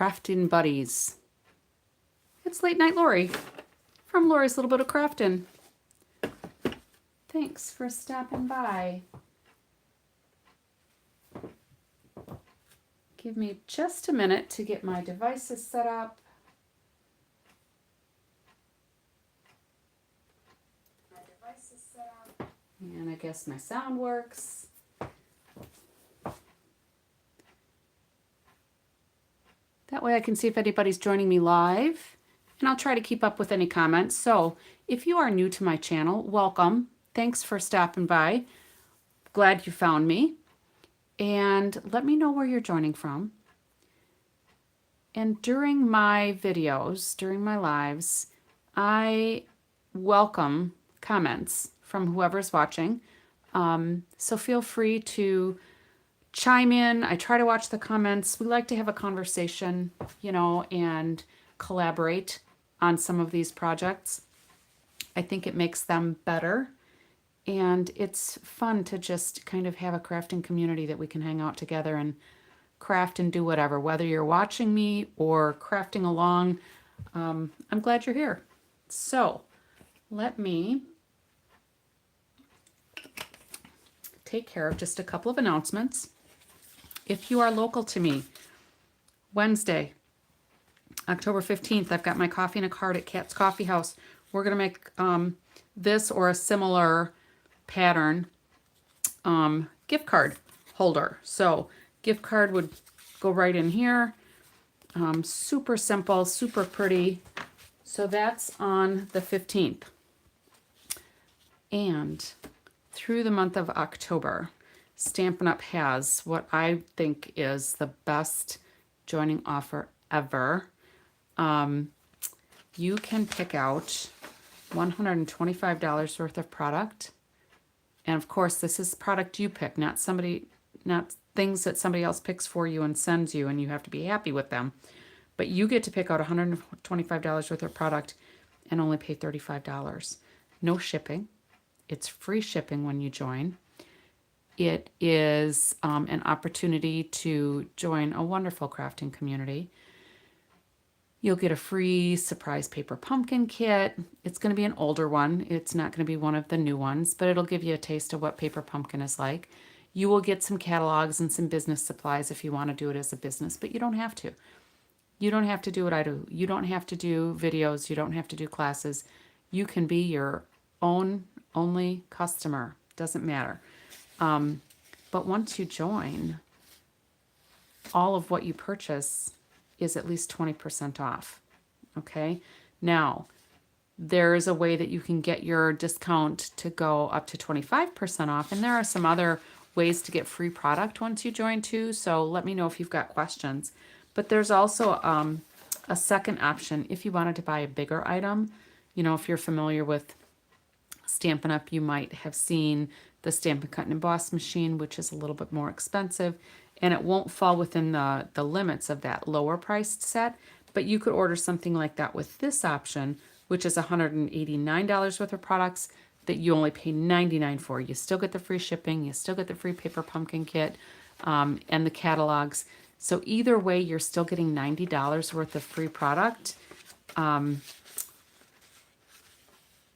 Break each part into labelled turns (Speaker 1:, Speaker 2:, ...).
Speaker 1: crafting buddies. It's Late Night Lori from Lori's Little Bit of Craftin'. Thanks for stopping by. Give me just a minute to get my devices set up. And I guess my sound works. That way I can see if anybody's joining me live, and I'll try to keep up with any comments. So if you are new to my channel, welcome. Thanks for stopping by. Glad you found me. And let me know where you're joining from. And during my videos, during my lives, I welcome comments from whoever's watching. So feel free to chime in. I try to watch the comments. We like to have a conversation, you know, and collaborate on some of these projects. I think it makes them better. And it's fun to just kind of have a crafting community that we can hang out together and craft and do whatever, whether you're watching me or crafting along. I'm glad you're here. So let me take care of just a couple of announcements. If you are local to me, Wednesday, October 15th, I've got my coffee and a card at Kat's Coffee House. We're going to make this or a similar pattern gift card holder. So gift card would go right in here. Super simple, super pretty. So that's on the 15th. And through the month of October, Stampin' Up! Has what I think is the best joining offer ever. You can pick out $125 worth of product. And of course, this is product you pick, not things that somebody else picks for you and sends you, and you have to be happy with them. But you get to pick out $125 worth of product and only pay $35. No shipping. It's free shipping when you join. It is an opportunity to join a wonderful crafting community. You'll get a free surprise paper pumpkin kit. It's going to be an older one. It's not going to be one of the new ones, but it'll give you a taste of what paper pumpkin is like. You will get some catalogs and some business supplies if you want to do it as a business, but you don't have to. You don't have to do what I do. You don't have to do videos. You don't have to do classes. You can be your own only customer. Doesn't matter. But once you join, all of what you purchase is at least 20% off. Okay. Now, there's a way that you can get your discount to go up to 25% off. And there are some other ways to get free product once you join too. So let me know if you've got questions. But there's also a second option if you wanted to buy a bigger item. You know, if you're familiar with Stampin' Up, you might have seen the Stampin' Cut and Emboss machine, which is a little bit more expensive, and it won't fall within the limits of that lower priced set, but you could order something like that with this option, which is $189 worth of products that you only pay $99 for. You still get the free shipping, you still get the free paper pumpkin kit, and the catalogs. So either way, you're still getting $90 worth of free product.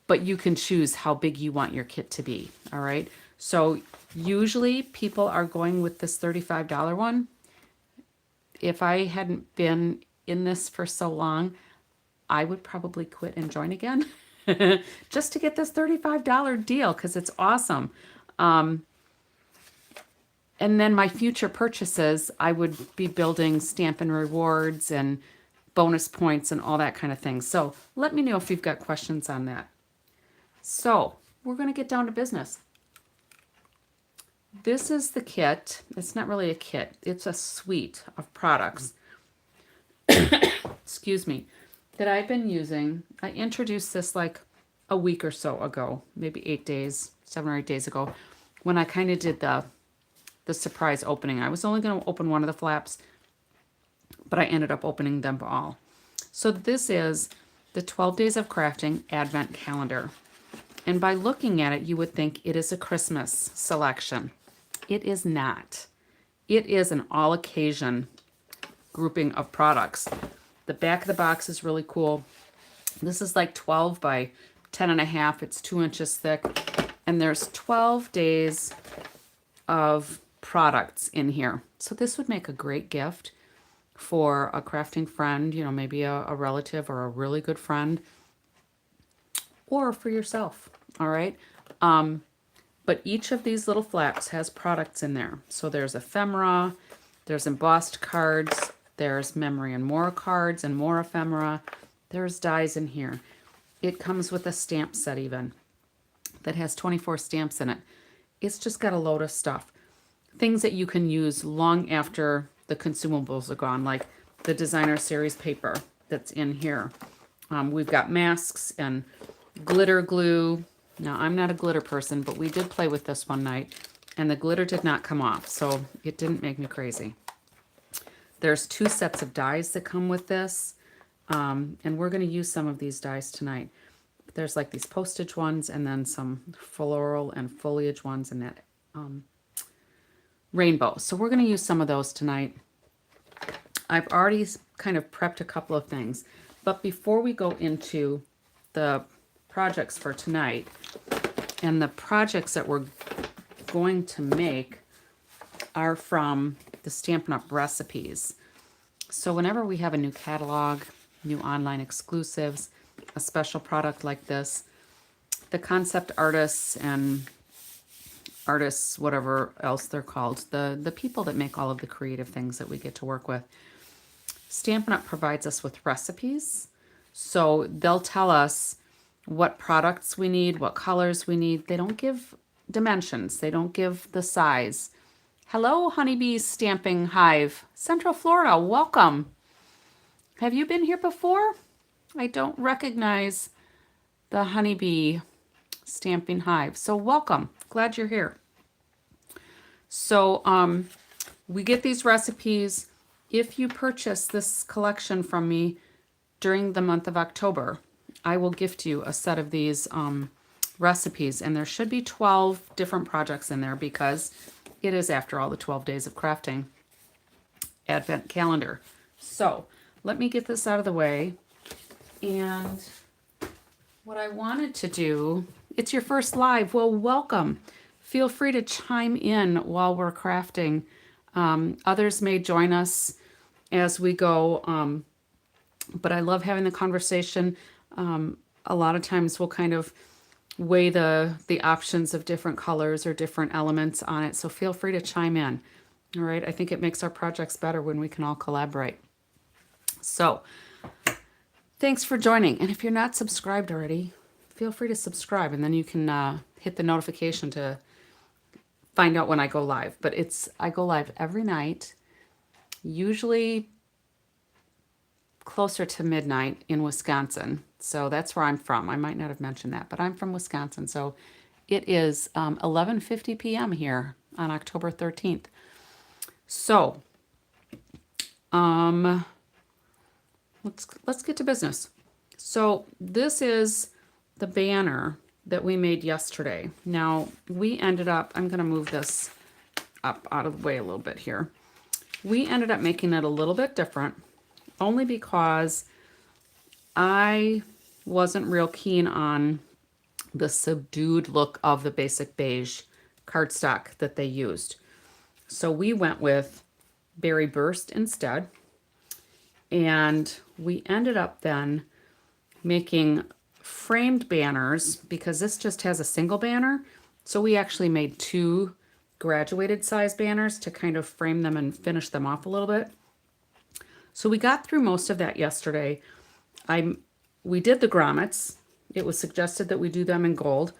Speaker 1: But you can choose how big you want your kit to be, all right? So usually people are going with this $35 one. If I hadn't been in this for so long, I would probably quit and join again just to get this $35 deal because it's awesome. And then my future purchases, I would be building Stampin' Rewards and bonus points and all that kind of thing. So let me know if you've got questions on that. So we're going to get down to business. This is the kit. It's not really a kit. It's a suite of products, excuse me, that I've been using. I introduced this like a week or so ago, maybe 7 or 8 days ago, when I kind of did the surprise opening. I was only going to open one of the flaps, but I ended up opening them all. So this is the 12 Days of Crafting Advent Calendar. And by looking at it, you would think it is a Christmas selection. It is not. It is an all-occasion grouping of products. The back of the box is really cool. This is like 12 by 10.5. It's 2 inches thick. And there's 12 days of products in here. So this would make a great gift for a crafting friend, you know, maybe a relative or a really good friend, or for yourself, all right? But each of these little flaps has products in there. So there's ephemera, there's embossed cards, there's memory and more cards and more ephemera. There's dies in here. It comes with a stamp set even that has 24 stamps in it. It's just got a load of stuff. Things that you can use long after the consumables are gone, like the designer series paper that's in here. We've got masks and glitter glue. Now, I'm not a glitter person, but we did play with this one night, and the glitter did not come off, so it didn't make me crazy. There's 2 sets of dies that come with this, and we're going to use some of these dies tonight. There's like these postage ones, and then some floral and foliage ones, and that rainbow. So we're going to use some of those tonight. I've already kind of prepped a couple of things, but before we go into the projects for tonight and the projects that we're going to make are from the Stampin' Up! Recipes. So whenever we have a new catalog, new online exclusives, a special product like this, the concept artists and artists, whatever else they're called, the people that make all of the creative things that we get to work with, Stampin' Up! Provides us with recipes. So they'll tell us what products we need, what colors we need. They don't give dimensions. They don't give the size. Hello, Honeybees Stamping Hive, Central Florida. Welcome. Have you been here before? I don't recognize the Honeybee Stamping Hive. So welcome. Glad you're here. So we get these recipes. If you purchase this collection from me during the month of October, I will gift you a set of these recipes, and there should be 12 different projects in there because it is, after all, the 12 days of crafting advent calendar. So let me get this out of the way. And what I wanted to do, it's your first live. Well, welcome. Feel free to chime in while we're crafting. Others may join us as we go, but I love having the conversation. A lot of times we'll kind of weigh the options of different colors or different elements on it. So feel free to chime in. All right. I think it makes our projects better when we can all collaborate. So thanks for joining. And if you're not subscribed already, feel free to subscribe, and then you can hit the notification to find out when I go live. But I go live every night, usually closer to midnight in Wisconsin. So that's where I'm from. I might not have mentioned that, but I'm from Wisconsin. So it is 11:50 p.m. here on October 13th. So let's get to business. So this is the banner that we made yesterday. Now we ended up, I'm going to move this up out of the way a little bit here. We ended up making it a little bit different, only because I wasn't real keen on the subdued look of the basic beige cardstock that they used. So we went with Berry Burst instead. And we ended up then making framed banners because this just has a single banner. So we actually made 2 graduated size banners to kind of frame them and finish them off a little bit. So we got through most of that yesterday. We did the grommets. It was suggested that we do them in gold.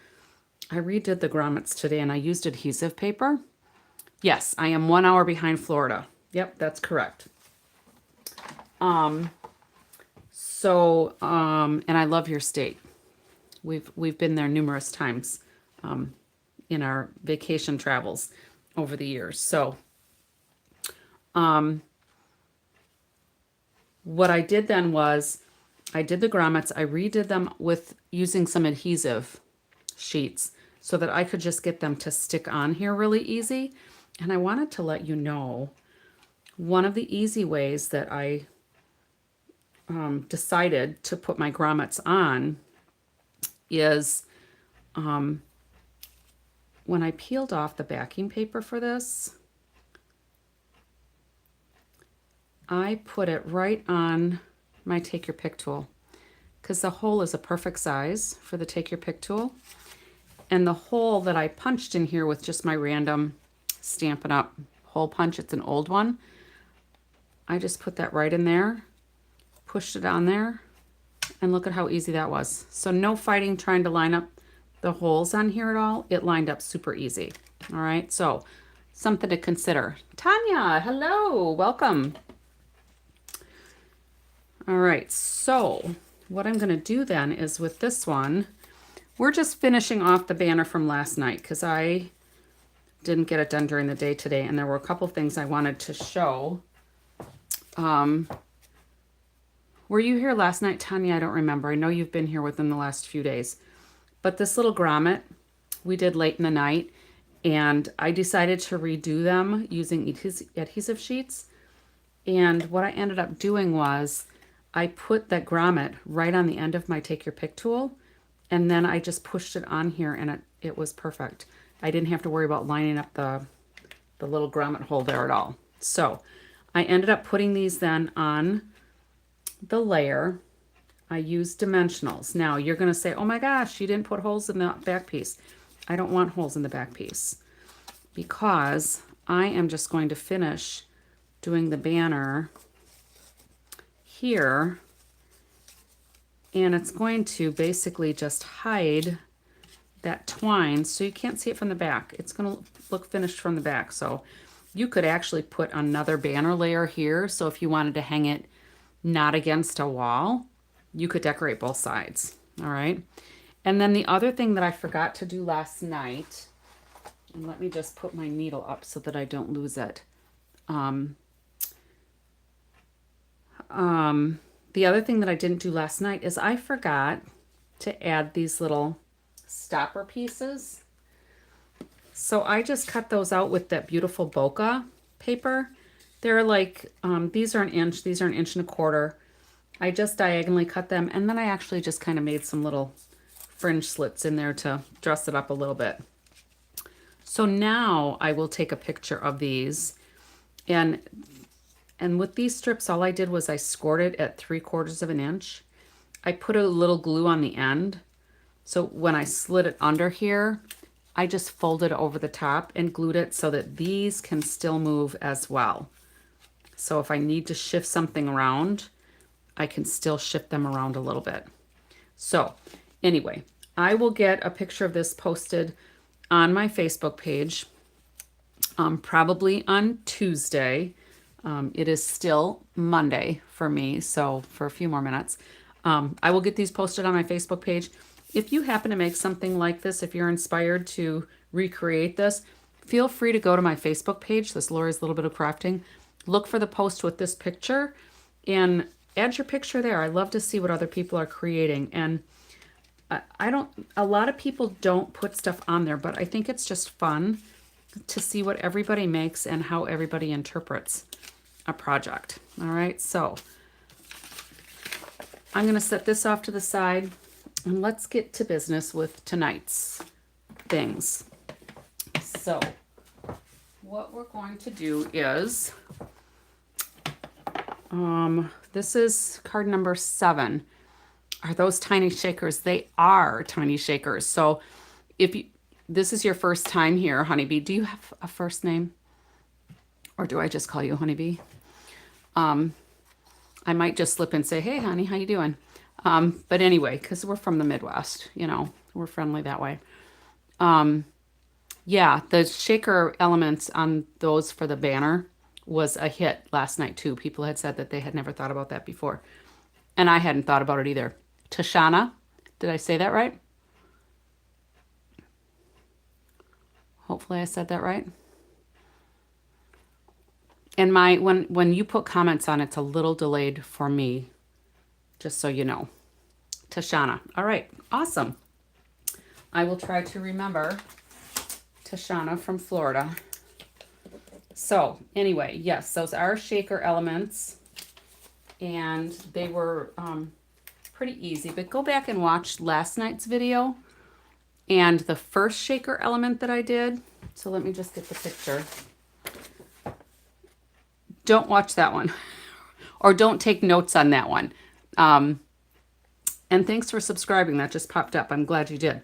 Speaker 1: I redid the grommets today and I used adhesive paper. Yes, I am 1 hour behind Florida. Yep, that's correct. And I love your state. We've been there numerous times in our vacation travels over the years. So what I did then was I did the grommets. I redid them with using some adhesive sheets so that I could just get them to stick on here really easy. And I wanted to let you know one of the easy ways that I decided to put my grommets on is when I peeled off the backing paper for this, I put it right on my Take Your Pick tool because the hole is a perfect size for the Take Your Pick tool. And the hole that I punched in here with just my random Stampin' Up! Hole punch, it's an old one, I just put that right in there, pushed it on there, and look at how easy that was. So no fighting trying to line up the holes on here at all. It lined up super easy. All right, so something to consider. Tanya, hello, welcome. All right, so what I'm gonna do then is with this one, we're just finishing off the banner from last night because I didn't get it done during the day today, and there were a couple things I wanted to show. Were you here last night, Tanya? I don't remember. I know you've been here within the last few days. But this little grommet we did late in the night, and I decided to redo them using adhesive sheets. And what I ended up doing was I put that grommet right on the end of my Take Your Pick tool, and then I just pushed it on here, and it was perfect. I didn't have to worry about lining up the little grommet hole there at all. So I ended up putting these then on the layer. I used dimensionals. Now you're going to say, oh my gosh, you didn't put holes in the back piece. I don't want holes in the back piece because I am just going to finish doing the banner here, and it's going to basically just hide that twine so you can't see it from the back. It's going to look finished from the back. So you could actually put another banner layer here. So if you wanted to hang it not against a wall, you could decorate both sides. All right. And then the other thing that I forgot to do last night, and let me just put my needle up so that I don't lose it. The other thing that I didn't do last night is I forgot to add these little stopper pieces. So I just cut those out with that beautiful bokeh paper. They're like, these are an inch, these are 1.25 inches. I just diagonally cut them, and then I actually just kind of made some little fringe slits in there to dress it up a little bit. So now I will take a picture of these, and with these strips, all I did was I scored it at 3/4 inch. I put a little glue on the end. So when I slid it under here, I just folded it over the top and glued it so that these can still move as well. So if I need to shift something around, I can still shift them around a little bit. So anyway, I will get a picture of this posted on my Facebook page, probably on Tuesday. It is still Monday for me, so for a few more minutes. I will get these posted on my Facebook page. If you happen to make something like this, if you're inspired to recreate this, feel free to go to my Facebook page, this Lori's Little Bit of Crafting. Look for the post with this picture and add your picture there. I love to see what other people are creating. And a lot of people don't put stuff on there, but I think it's just fun to see what everybody makes and how everybody interprets a project. All right, so I'm going to set this off to the side, and let's get to business with tonight's things. So what we're going to do is, this is card number 7. Are those tiny shakers? They are tiny shakers. So if this is your first time here, Honeybee, do you have a first name? Or do I just call you Honeybee? I might just slip and say, hey, honey, how you doing? But anyway, because we're from the Midwest, you know, we're friendly that way. Yeah, the shaker elements on those for the banner was a hit last night, too. People had said that they had never thought about that before. And I hadn't thought about it either. Tashana, did I say that right? Hopefully I said that right. And when you put comments on, it's a little delayed for me, just so you know. Tashana. All right, awesome. I will try to remember Tashana from Florida. So anyway, yes, those are shaker elements, and they were pretty easy, but go back and watch last night's video and the first shaker element that I did. So let me just get the picture. Don't watch that one or don't take notes on that one. And thanks for subscribing. That just popped up. I'm glad you did.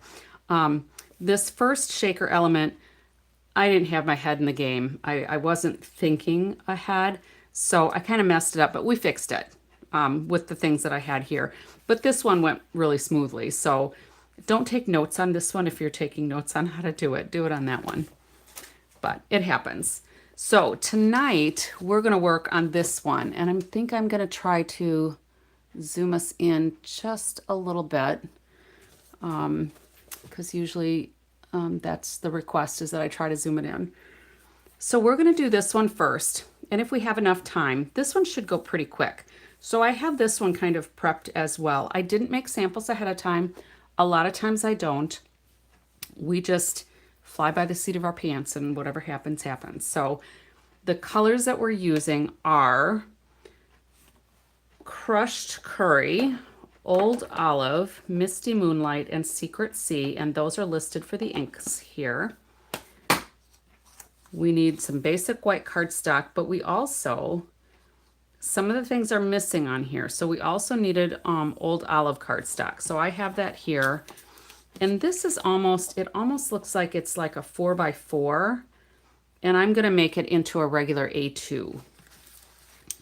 Speaker 1: This first shaker element, I didn't have my head in the game. I wasn't thinking ahead, so I kind of messed it up, but we fixed it with the things that I had here. But this one went really smoothly, so don't take notes on this one. If you're taking notes on how to do it on that one. But it happens. So tonight we're going to work on this one, and I think I'm going to try to zoom us in just a little bit, because usually that's the request, is that I try to zoom it in. So we're going to do this one first, and if we have enough time, this one should go pretty quick. So I have this one kind of prepped as well. I didn't make samples ahead of time. A lot of times I don't. We just fly by the seat of our pants, and whatever happens, happens. So the colors that we're using are Crushed Curry, Old Olive, Misty Moonlight, and Secret Sea, and those are listed for the inks here. We need some basic white cardstock, but we also, some of the things are missing on here. So we also needed Old Olive cardstock. So I have that here. And this is almost, it almost looks like it's like a 4x4. And I'm going to make it into a regular A2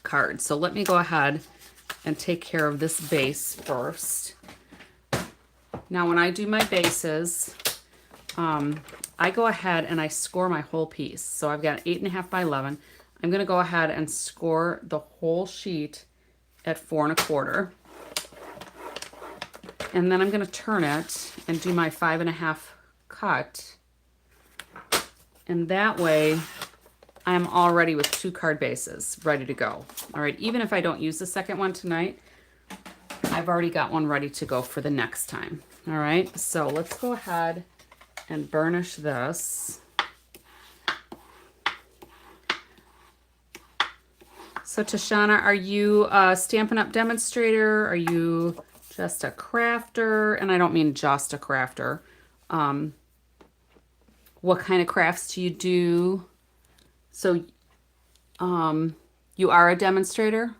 Speaker 1: card. So let me go ahead and take care of this base first. Now when I do my bases, I go ahead and I score my whole piece. So I've got 8.5 by 11. I'm going to go ahead and score the whole sheet at 4 1/4. And then I'm going to turn it and do my 5.5 cut. And that way I'm all ready with 2 card bases ready to go. All right, even if I don't use the second one tonight, I've already got one ready to go for the next time. All right, so let's go ahead and burnish this. So Tashana, are you a Stampin' Up! Demonstrator? Are you just a crafter? And I don't mean just a crafter. What kind of crafts do you do? So you are a demonstrator?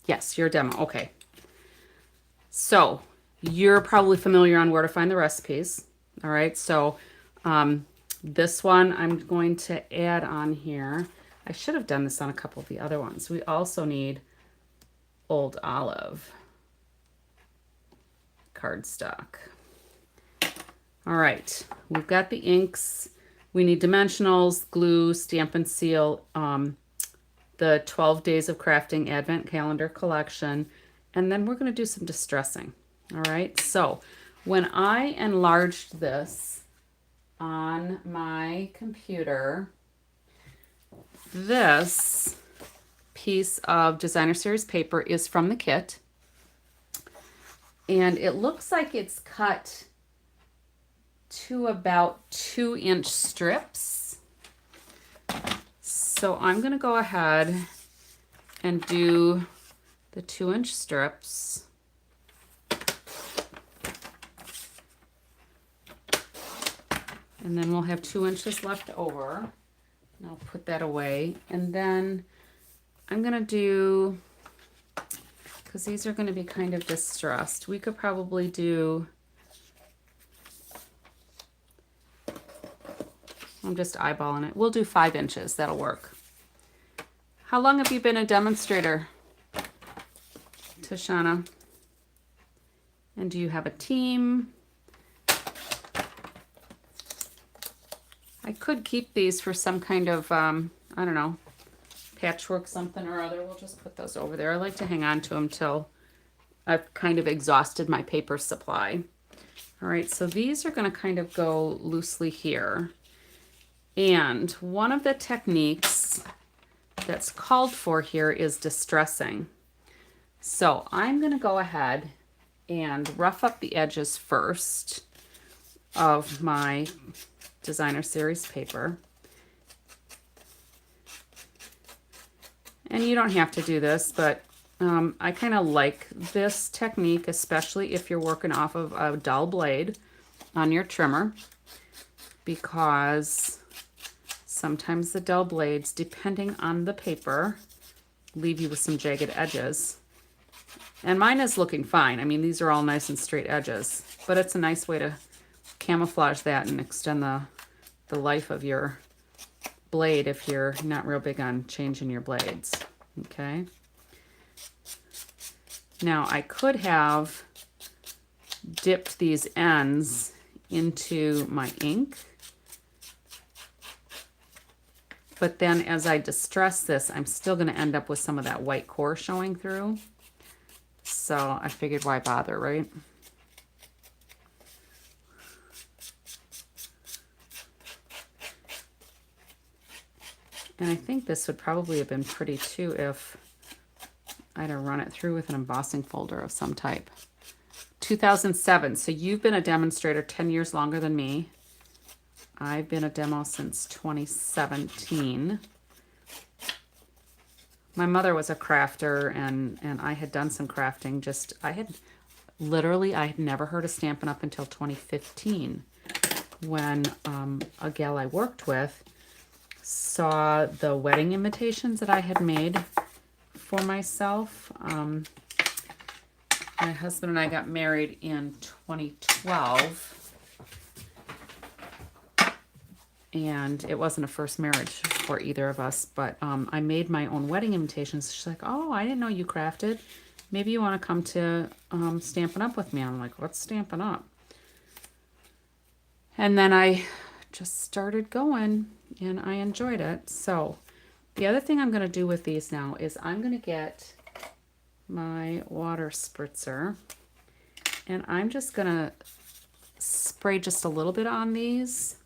Speaker 1: Yes, you're a demo. Okay. So you're probably familiar on where to find the recipes. All right. So this one I'm going to add on here. I should have done this on a couple of the other ones. We also need Old Olive cardstock. All right. We've got the inks. We need dimensionals, glue, Stampin' Seal, the 12 Days of Crafting Advent Calendar Collection, and then we're going to do some distressing. All right, so when I enlarged this on my computer, this piece of Designer Series paper is from the kit, and it looks like it's cut to about 2-inch strips. So I'm going to go ahead and do the 2-inch strips. And then we'll have 2 inches left over. And I'll put that away. And then I'm going to do, because these are going to be kind of distressed, we could probably do, I'm just eyeballing it. We'll do 5 inches. That'll work. How long have you been a demonstrator, Tashana? And do you have a team? I could keep these for some kind of, I don't know, patchwork something or other. We'll just put those over there. I like to hang on to them till I've kind of exhausted my paper supply. All right, so these are going to kind of go loosely here. And one of the techniques that's called for here is distressing. So I'm going to go ahead and rough up the edges first of my designer series paper. And you don't have to do this, but I kind of like this technique, especially if you're working off of a dull blade on your trimmer, because sometimes the dull blades, depending on the paper, leave you with some jagged edges. And mine is looking fine. I mean, these are all nice and straight edges, but it's a nice way to camouflage that and extend the life of your blade if you're not real big on changing your blades. Okay. Now I could have dipped these ends into my ink, but then as I distress this, I'm still going to end up with some of that white core showing through. So I figured, why bother, right? And I think this would probably have been pretty too if I'd have run it through with an embossing folder of some type. 2007, so you've been a demonstrator 10 years longer than me. I've been a demo since 2017. My mother was a crafter, and I had done some crafting. I had never heard of Stampin' Up! Until 2015, when a gal I worked with saw the wedding invitations that I had made for myself. My husband and I got married in 2012. And it wasn't a first marriage for either of us, but I made my own wedding invitations. She's like, oh, I didn't know you crafted. Maybe you want to come to Stampin' Up! With me. I'm like, what's Stampin' Up? And then I just started going, and I enjoyed it. So the other thing I'm going to do with these now is I'm going to get my water spritzer, and I'm just going to spray just a little bit on these,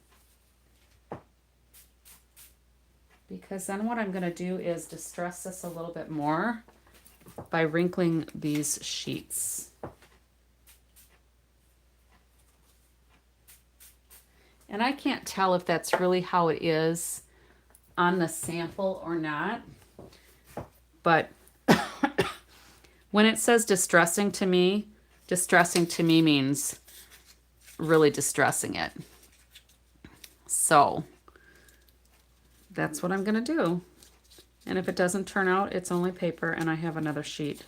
Speaker 1: because then what I'm going to do is distress this a little bit more by wrinkling these sheets. And I can't tell if that's really how it is on the sample or not, but when it says distressing to me means really distressing it. So that's what I'm going to do. And if it doesn't turn out, it's only paper, and I have another sheet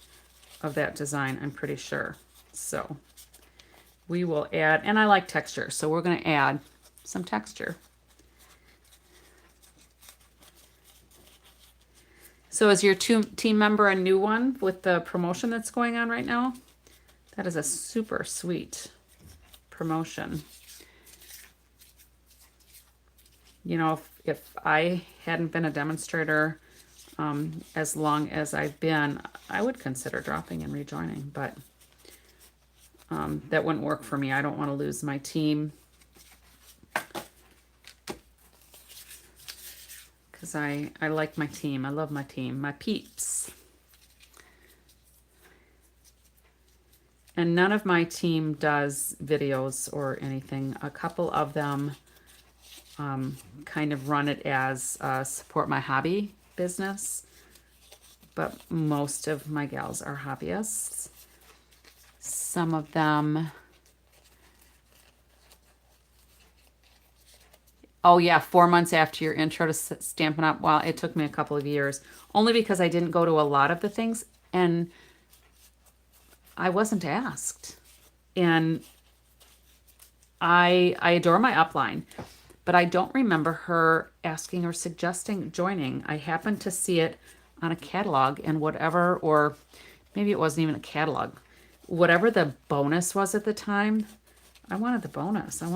Speaker 1: of that design, I'm pretty sure. So we will add, and I like texture, so we're going to add some texture. So is your team member a new one with the promotion that's going on right now? That is a super sweet promotion. You know, if I hadn't been a demonstrator as long as I've been, I would consider dropping and rejoining, but that wouldn't work for me. I don't want to lose my team, because I like my team. I love my team, my peeps. And none of my team does videos or anything. A couple of them kind of run it as support my hobby business, but most of my gals are hobbyists. Some of them, oh yeah, 4 months after your intro to Stampin' Up. Well, it took me a couple of years, only because I didn't go to a lot of the things, and I wasn't asked. And I adore my upline, but I don't remember her asking or suggesting joining. I happened to see it on a catalog, and whatever, or maybe it wasn't even a catalog, whatever the bonus was at the time, I wanted the bonus. I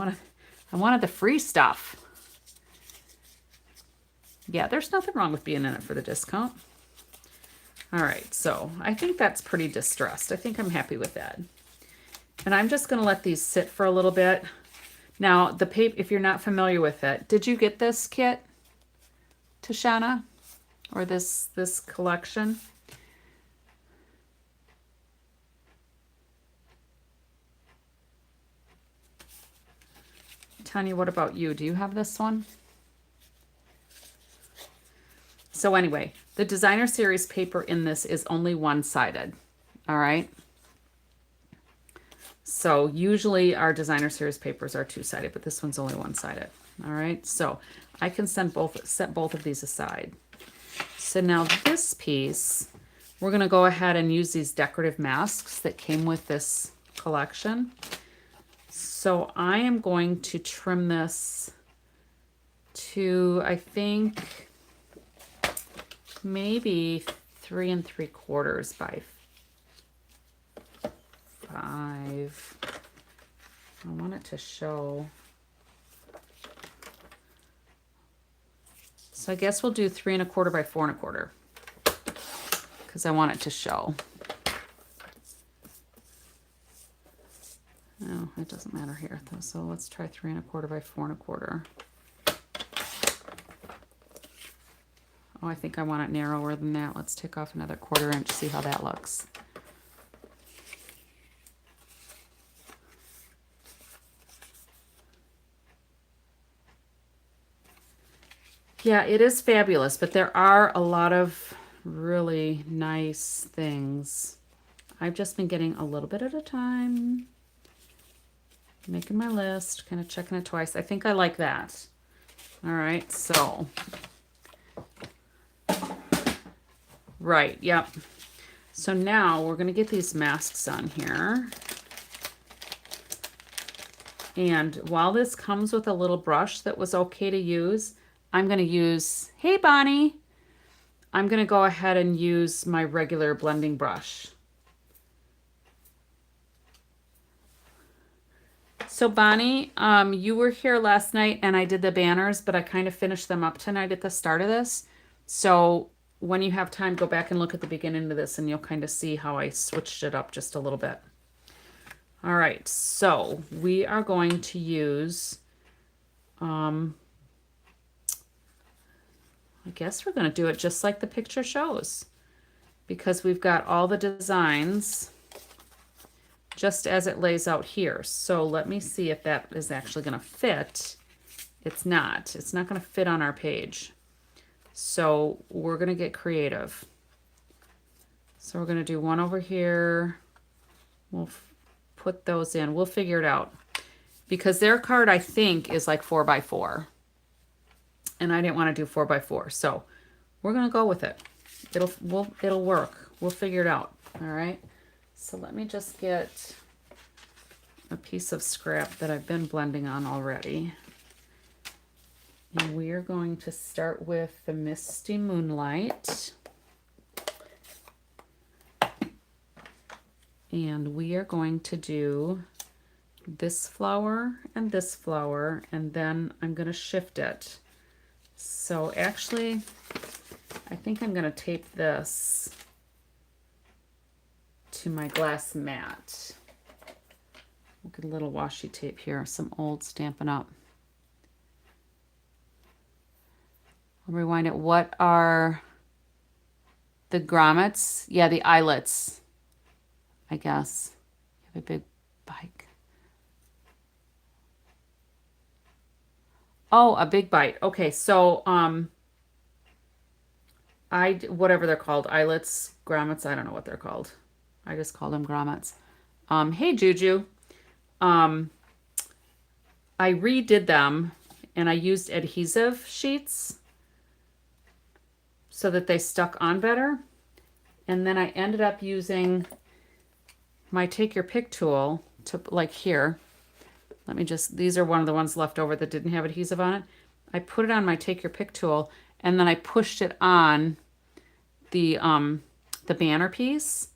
Speaker 1: wanted the free stuff. Yeah, there's nothing wrong with being in it for the discount. All right, so I think that's pretty distressed. I think I'm happy with that. And I'm just going to let these sit for a little bit. Now, the paper, if you're not familiar with it, did you get this kit, Tashana? Or this collection? Tanya, what about you? Do you have this one? So anyway, the designer series paper in this is only one-sided. All right. So usually our designer series papers are two-sided, but this one's only one-sided. All right. So I can set both of these aside. So now this piece, we're going to go ahead and use these decorative masks that came with this collection. So I am going to trim this to, I think, maybe 3 3/4 by 5. I want it to show. So I guess we'll do 3 1/4 by 4 1/4 because I want it to show. No, it doesn't matter here though. So let's try 3 1/4 by 4 1/4. Oh, I think I want it narrower than that. Let's take off another 1/4 inch, see how that looks. Yeah, it is fabulous, but there are a lot of really nice things. I've just been getting a little bit at a time, making my list, kind of checking it twice. I think I like that. All right, so. Right, yep. So now we're going to get these masks on here. And while this comes with a little brush that was okay to use, I'm going to use, hey Bonnie, I'm going to go ahead and use my regular blending brush. So Bonnie, you were here last night and I did the banners, but I kind of finished them up tonight at the start of this. So when you have time, go back and look at the beginning of this and you'll kind of see how I switched it up just a little bit. All right, so we are going to use, I guess we're going to do it just like the picture shows because we've got all the designs just as it lays out here. So let me see if that is actually going to fit. It's not. It's not going to fit on our page. So we're going to get creative. So we're going to do one over here. We'll put those in. We'll figure it out. Because their card, I think, is like 4 by 4. And I didn't want to do 4 by 4. So we're going to go with it. It'll work. We'll figure it out. All right. So let me just get a piece of scrap that I've been blending on already. And we are going to start with the Misty Moonlight. And we are going to do this flower, and then I'm going to shift it. So actually, I think I'm going to tape this to my glass mat. Look at a little washi tape here, some old Stampin' Up. I'll rewind it. What are the grommets? Yeah, the eyelets, I guess. You have a big bike. Oh, a big bite. Okay, so whatever they're called, eyelets, grommets, I don't know what they're called. I just call them grommets. Hey Juju. I redid them and I used adhesive sheets so that they stuck on better. And then I ended up using my Take Your Pick tool to, like here. Let me just, these are one of the ones left over that didn't have adhesive on it. I put it on my Take Your Pick tool and then I pushed it on the banner piece.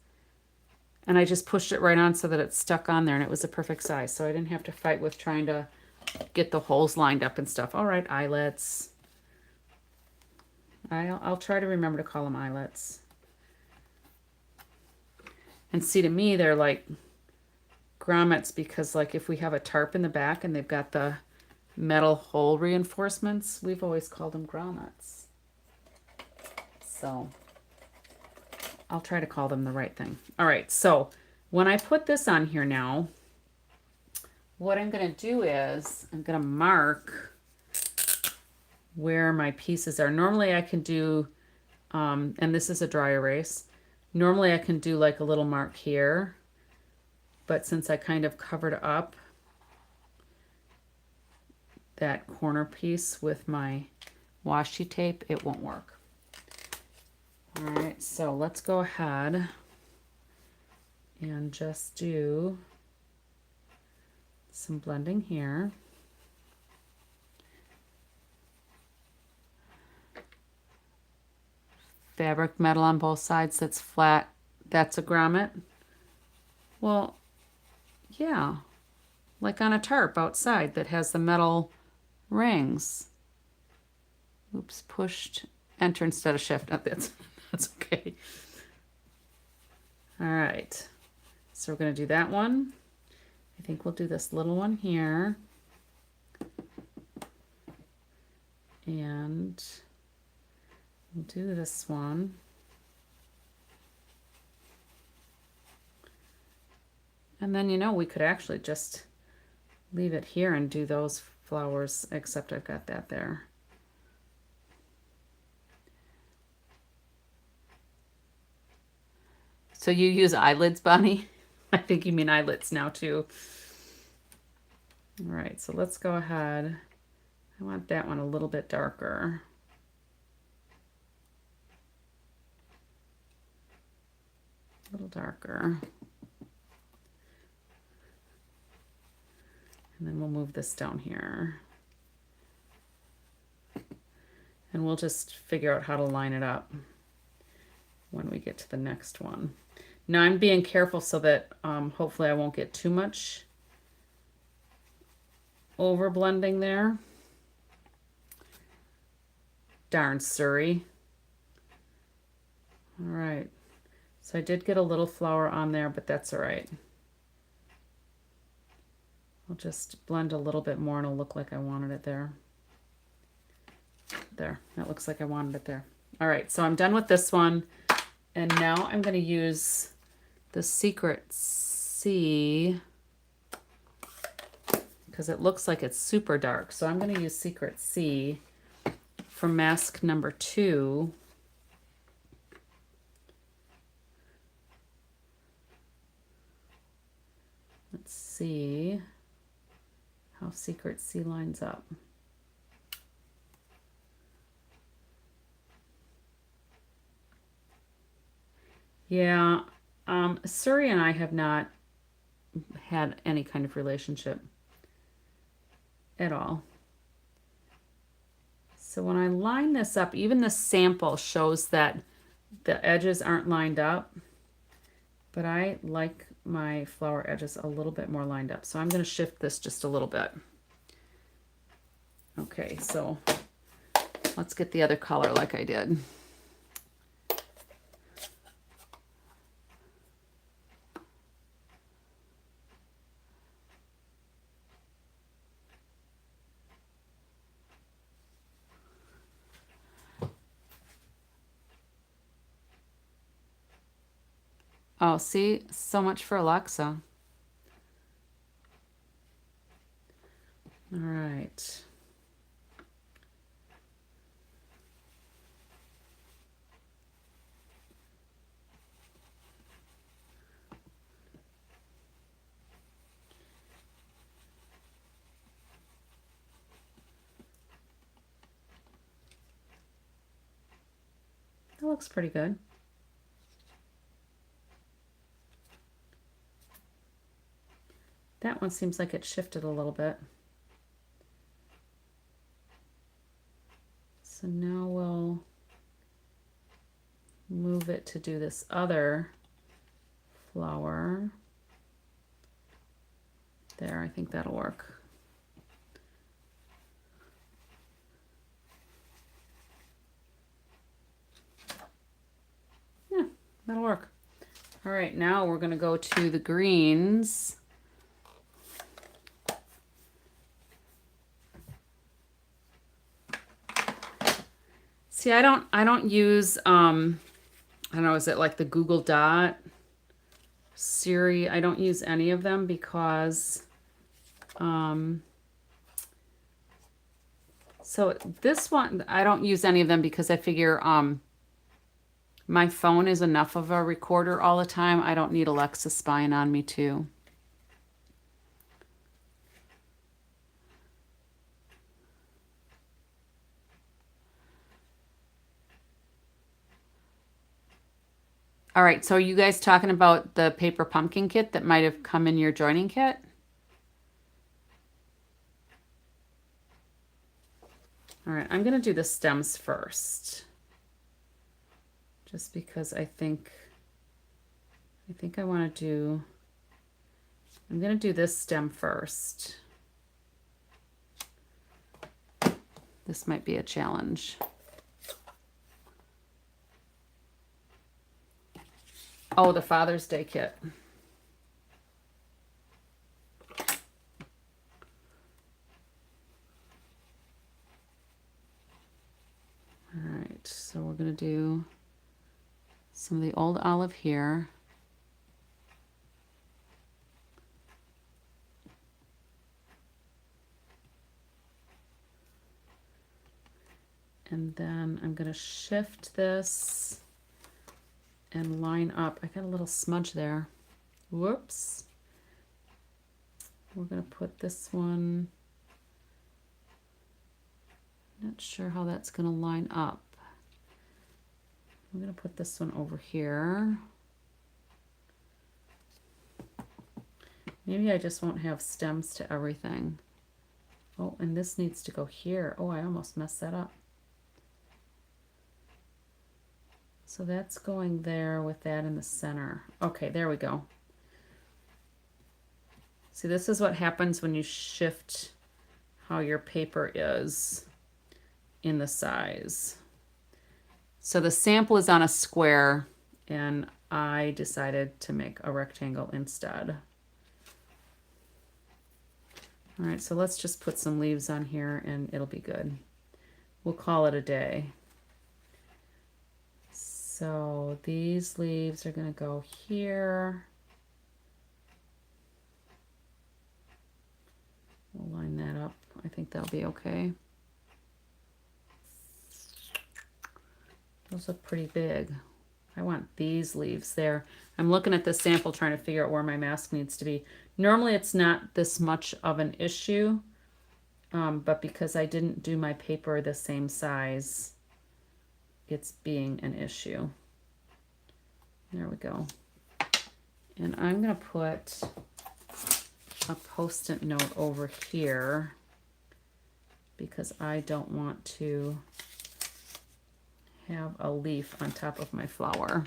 Speaker 1: And I just pushed it right on so that it stuck on there and it was a perfect size. So I didn't have to fight with trying to get the holes lined up and stuff. All right, eyelets. I'll try to remember to call them eyelets. And see, to me, they're like grommets because like if we have a tarp in the back and they've got the metal hole reinforcements, we've always called them grommets. So I'll try to call them the right thing. All right, so when I put this on here now, what I'm going to do is I'm going to mark where my pieces are. Normally I can do, and this is a dry erase, normally I can do like a little mark here, but since I kind of covered up that corner piece with my washi tape, it won't work. All right, so let's go ahead and just do some blending here. Fabric metal on both sides that's flat, that's a grommet. Well, yeah, like on a tarp outside that has the metal rings. Oops, pushed enter instead of shift. Oh, that's okay. All right, so we're going to do that one. I think we'll do this little one here. And we'll do this one. And then, you know, we could actually just leave it here and do those flowers, except I've got that there. So you use eyelids, Bonnie? I think you mean eyelets now too. All right, so let's go ahead. I want that one a little bit darker. A little darker. And then we'll move this down here. And we'll just figure out how to line it up when we get to the next one. Now I'm being careful so that hopefully I won't get too much over blending there. Darn Surrey. All right, so I did get a little flower on there, but that's all right. I'll just blend a little bit more and it'll look like I wanted it there. There, that looks like I wanted it there. All right, so I'm done with this one. And now I'm going to use the Secret C because it looks like it's super dark. So I'm going to use Secret C for mask number 2. Let's see how Secret C lines up. Yeah, Surrey and I have not had any kind of relationship at all. So when I line this up, even the sample shows that the edges aren't lined up, but I like my flower edges a little bit more lined up. So I'm going to shift this just a little bit. Okay, so let's get the other color like I did. Oh, see, so much for Alexa. All right. That looks pretty good. That one seems like it shifted a little bit. So now we'll move it to do this other flower. There, I think that'll work. Yeah, that'll work. All right, now we're going to go to the greens. See, I don't use I don't know, is it like the Google Dot, Siri? I don't use any of them because So this one, I don't use any of them because I figure my phone is enough of a recorder all the time. I don't need Alexa spying on me too. All right, so are you guys talking about the paper pumpkin kit that might have come in your joining kit? All right, I'm gonna do the stems first. Just because I think I wanna do, I'm gonna do this stem first. This might be a challenge. Oh, the Father's Day kit. All right, so we're gonna do some of the old olive here. And then I'm gonna shift this and line up. I got a little smudge there. Whoops. We're gonna put this one, not sure how that's gonna line up. I'm gonna put this one over here. Maybe I just won't have stems to everything. Oh, and this needs to go here. Oh, I almost messed that up. So that's going there with that in the center. Okay, there we go. See, this is what happens when you shift how your paper is in the size. So the sample is on a square, and I decided to make a rectangle instead. All right, so let's just put some leaves on here and it'll be good. We'll call it a day. So these leaves are going to go here. We'll line that up. I think that'll be okay. Those look pretty big. I want these leaves there. I'm looking at this sample trying to figure out where my mask needs to be. Normally it's not this much of an issue, but because I didn't do my paper the same size, it's being an issue. There we go. And I'm going to put a Post-it note over here because I don't want to have a leaf on top of my flower.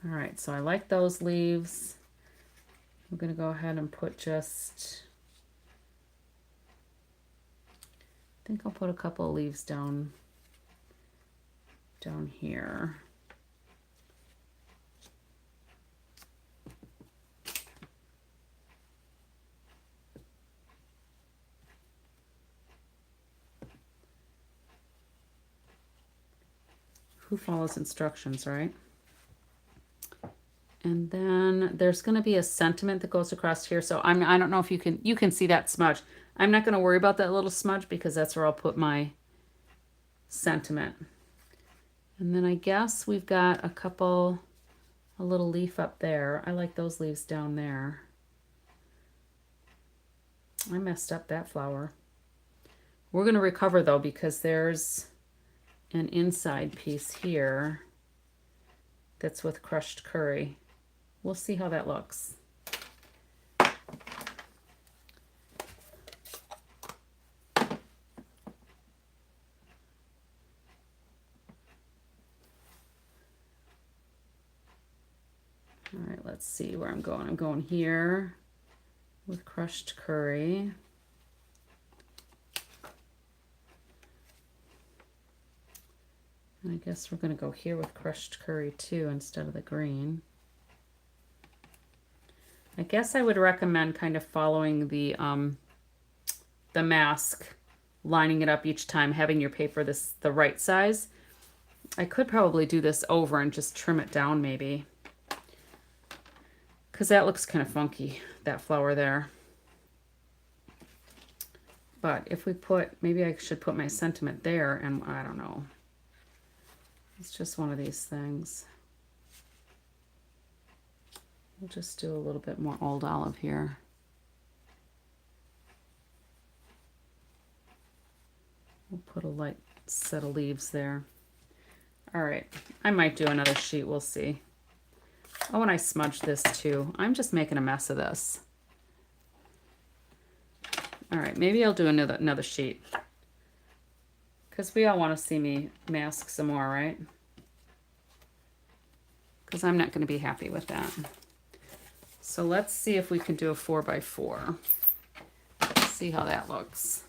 Speaker 1: All right, so I like those leaves. I'm going to go ahead and put just, I think I'll put a couple of leaves down here. Who follows instructions, right? And then there's going to be a sentiment that goes across here. So I don't know if you can see that smudge. I'm not going to worry about that little smudge because that's where I'll put my sentiment. And then I guess we've got a little leaf up there. I like those leaves down there. I messed up that flower. We're going to recover though because there's an inside piece here that's with crushed curry. We'll see how that looks. All right, let's see where I'm going. I'm going here with crushed curry. And I guess we're going to go here with crushed curry too instead of the green. I guess I would recommend kind of following the mask lining it up each time, having your paper the right size. I could probably do this over and just trim it down maybe, because that looks kind of funky, that flower there. But if we put, maybe I should put my sentiment there, and I don't know. It's just one of these things. We'll just do a little bit more old olive here. We'll put a light set of leaves there. All right, I might do another sheet, we'll see. Oh, and I smudged this too. I'm just making a mess of this. All right, maybe I'll do another sheet, because we all want to see me mask some more, right? Because I'm not going to be happy with that. So let's see if we can do a 4x4. See how that looks.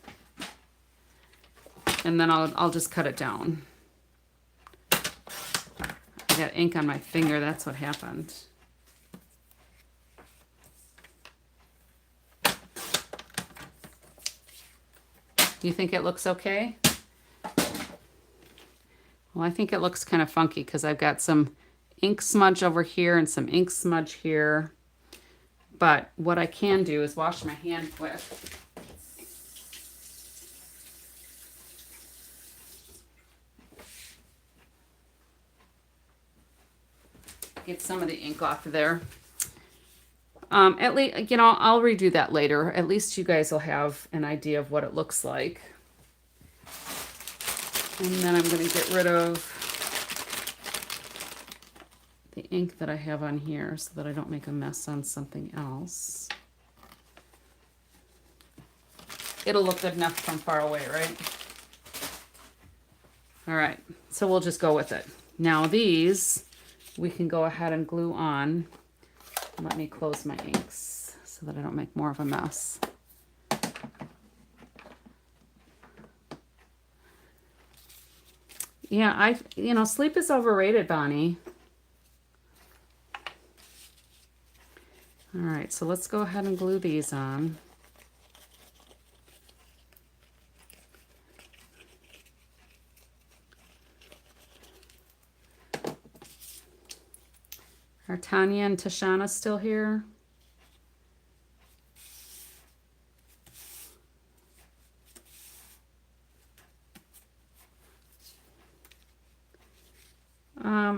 Speaker 1: And then I'll just cut it down. I got ink on my finger, that's what happened. Do you think it looks okay? Well, I think it looks kind of funky because I've got some ink smudge over here and some ink smudge here. But what I can do is wash my hand quick. Get some of the ink off of there. At least, you know, I'll redo that later. At least you guys will have an idea of what it looks like. And then I'm going to get rid of the ink that I have on here so that I don't make a mess on something else. It'll look good enough from far away, right? All right, so we'll just go with it. Now these, we can go ahead and glue on. Let me close my inks so that I don't make more of a mess. Yeah, you know, sleep is overrated, Bonnie. All right, so let's go ahead and glue these on. Are Tanya and Tashana still here?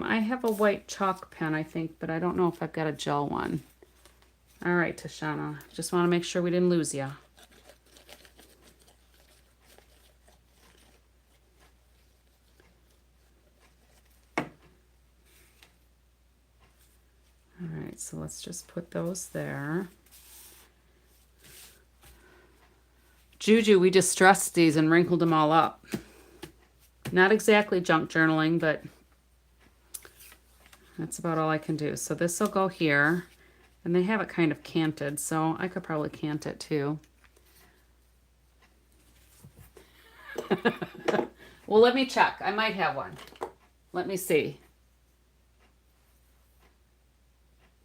Speaker 1: I have a white chalk pen, I think, but I don't know if I've got a gel one. All right, Tashana, just want to make sure we didn't lose you. All right, so let's just put those there. Juju, we distressed these and wrinkled them all up. Not exactly junk journaling, but that's about all I can do. So this will go here, and they have it kind of canted, so I could probably cant it too. Well, let me check. I might have one. Let me see.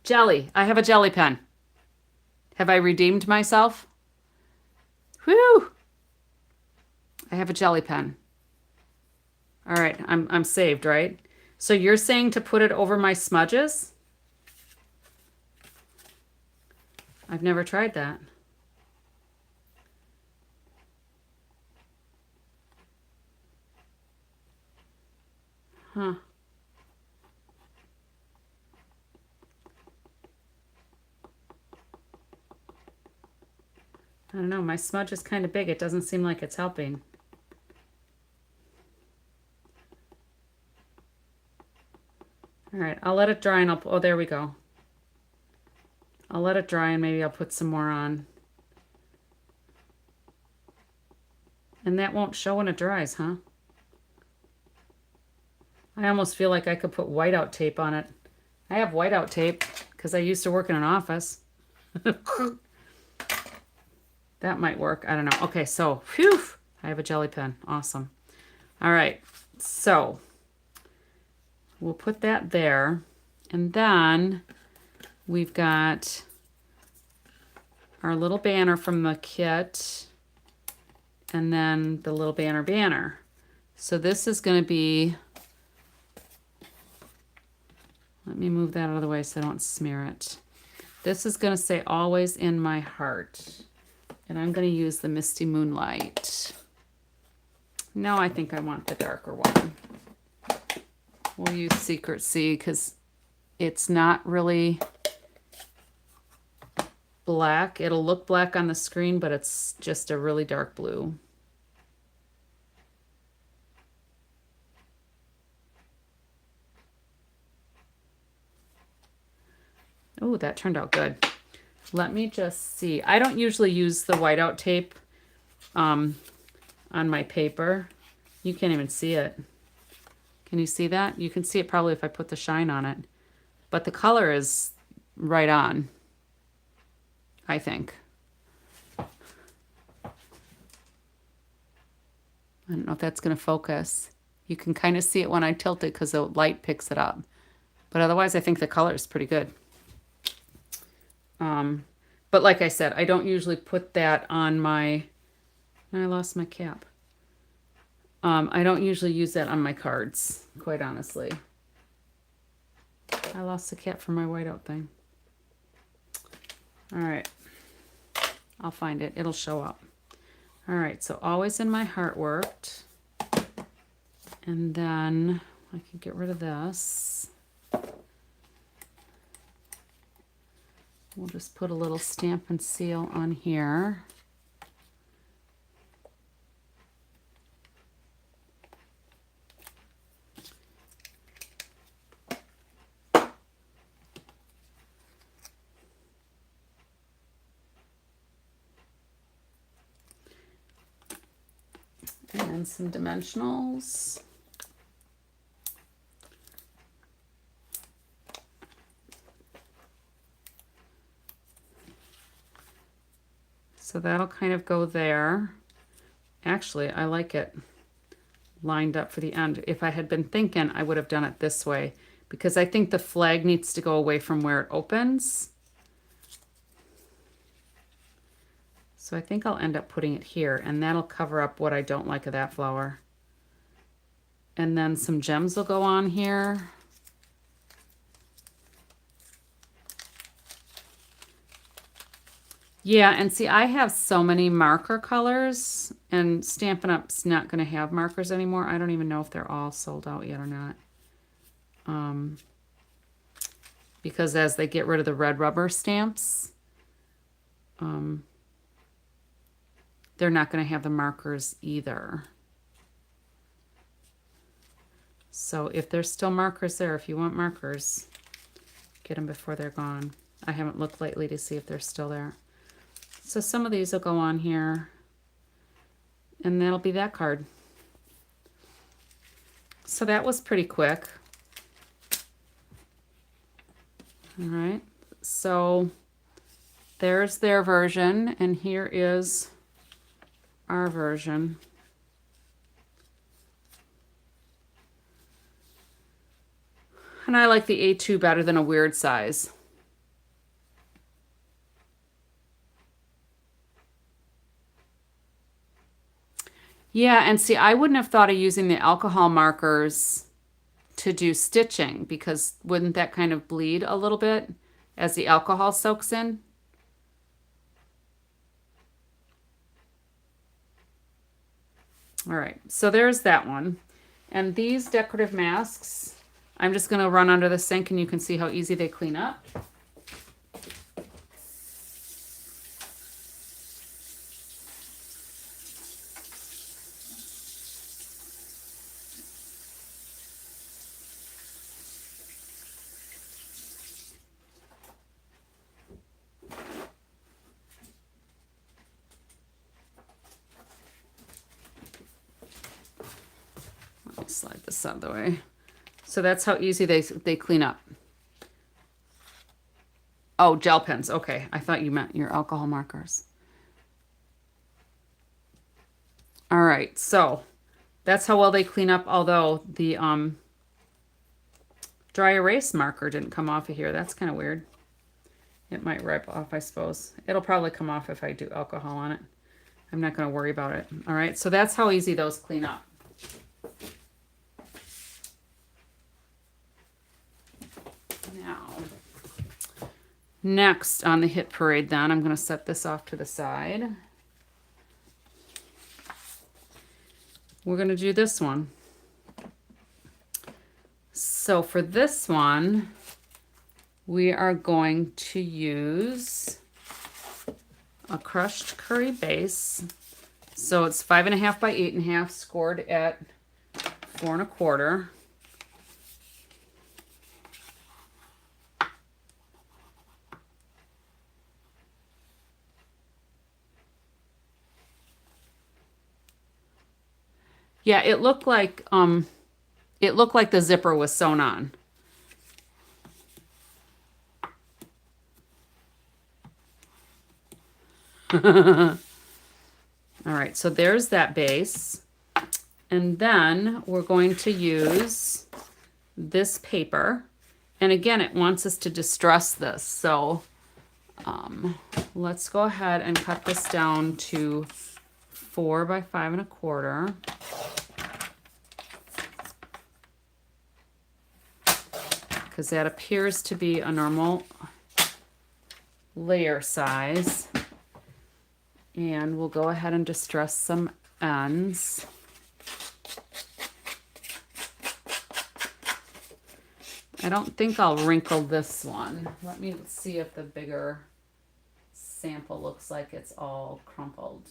Speaker 1: Jelly. I have a jelly pen. Have I redeemed myself? Whew! I have a jelly pen. All right, I'm saved, right? So you're saying to put it over my smudges? I've never tried that. Huh. I don't know, my smudge is kind of big. It doesn't seem like it's helping. All right, I'll let it dry and oh, there we go. I'll let it dry and maybe I'll put some more on. And that won't show when it dries, huh? I almost feel like I could put whiteout tape on it. I have whiteout tape because I used to work in an office. That might work. I don't know. Okay, so, phew, I have a jelly pen. Awesome. All right, so we'll put that there. And then we've got our little banner from the kit. and then the little banner. So this is going to be, let me move that out of the way so I don't smear it. This is going to say always in my heart. And I'm going to use the Misty Moonlight. No, I think I want the darker one. We'll use Secret Sea because it's not really black. It'll look black on the screen, but it's just a really dark blue. Oh, that turned out good. Let me just see. I don't usually use the whiteout tape on my paper. You can't even see it. Can you see that? You can see it probably if I put the shine on it. But the color is right on, I think. I don't know if that's going to focus. You can kind of see it when I tilt it because the light picks it up. But otherwise, I think the color is pretty good. But like I said, I don't usually put that on my, I lost my cap. I don't usually use that on my cards, quite honestly. I lost the cap for my whiteout thing. All right. I'll find it. It'll show up. All right. So always in my heart worked. And then I can get rid of this. We'll just put a little stamp and seal on here. And some dimensionals. So that'll kind of go there. Actually, I like it lined up for the end. If I had been thinking, I would have done it this way because I think the flag needs to go away from where it opens. So I think I'll end up putting it here, and that'll cover up what I don't like of that flower. And then some gems will go on here. Yeah, and see, I have so many marker colors, and Stampin' Up's not going to have markers anymore. I don't even know if they're all sold out yet or not. Because as they get rid of the red rubber stamps, they're not going to have the markers either. So if there's still markers there, if you want markers, get them before they're gone. I haven't looked lately to see if they're still there. So some of these will go on here, and that'll be that card. So that was pretty quick. All right, so there's their version, and here is our version. And I like the A2 better than a weird size. Yeah, and see, I wouldn't have thought of using the alcohol markers to do stitching because wouldn't that kind of bleed a little bit as the alcohol soaks in? All right, so there's that one. And these decorative masks, I'm just going to run under the sink and you can see how easy they clean up. Slide this out of the way. So that's how easy they clean up. Oh, gel pens. Okay, I thought you meant your alcohol markers. All right, so that's how well they clean up, although the dry erase marker didn't come off of here. That's kind of weird. It might rip off, I suppose. It'll probably come off if I do alcohol on it. I'm not going to worry about it. All right, so that's how easy those clean up. Now, next on the hit parade then, I'm going to set this off to the side. We're going to do this one. So for this one, we are going to use a crushed curry base. So it's 5.5 by 8.5, scored at 4 1/4. Yeah, it looked like the zipper was sewn on. All right, so there's that base. And then we're going to use this paper. And again, it wants us to distress this. So let's go ahead and cut this down to 4 by 5 1/4. Because that appears to be a normal layer size. And we'll go ahead and distress some ends. I don't think I'll wrinkle this one. Let me see if the bigger sample looks like it's all crumpled.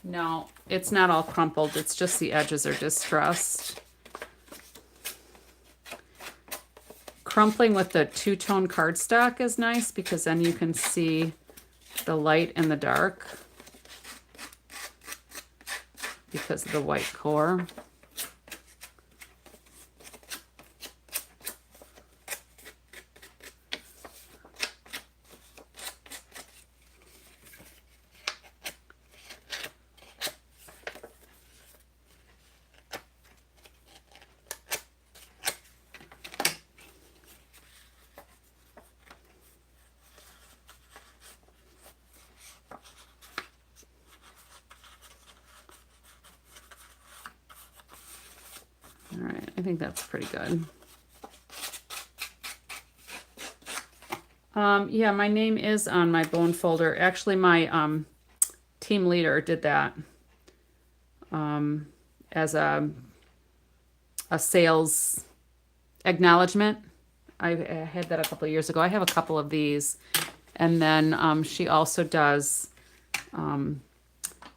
Speaker 1: No, it's not all crumpled. It's just the edges are distressed. Crumpling with the two-tone cardstock is nice because then you can see the light and the dark because of the white core. All right, I think that's pretty good. Yeah, my name is on my bone folder. Actually, my team leader did that as a sales acknowledgement. I had that a couple of years ago. I have a couple of these. And then she also does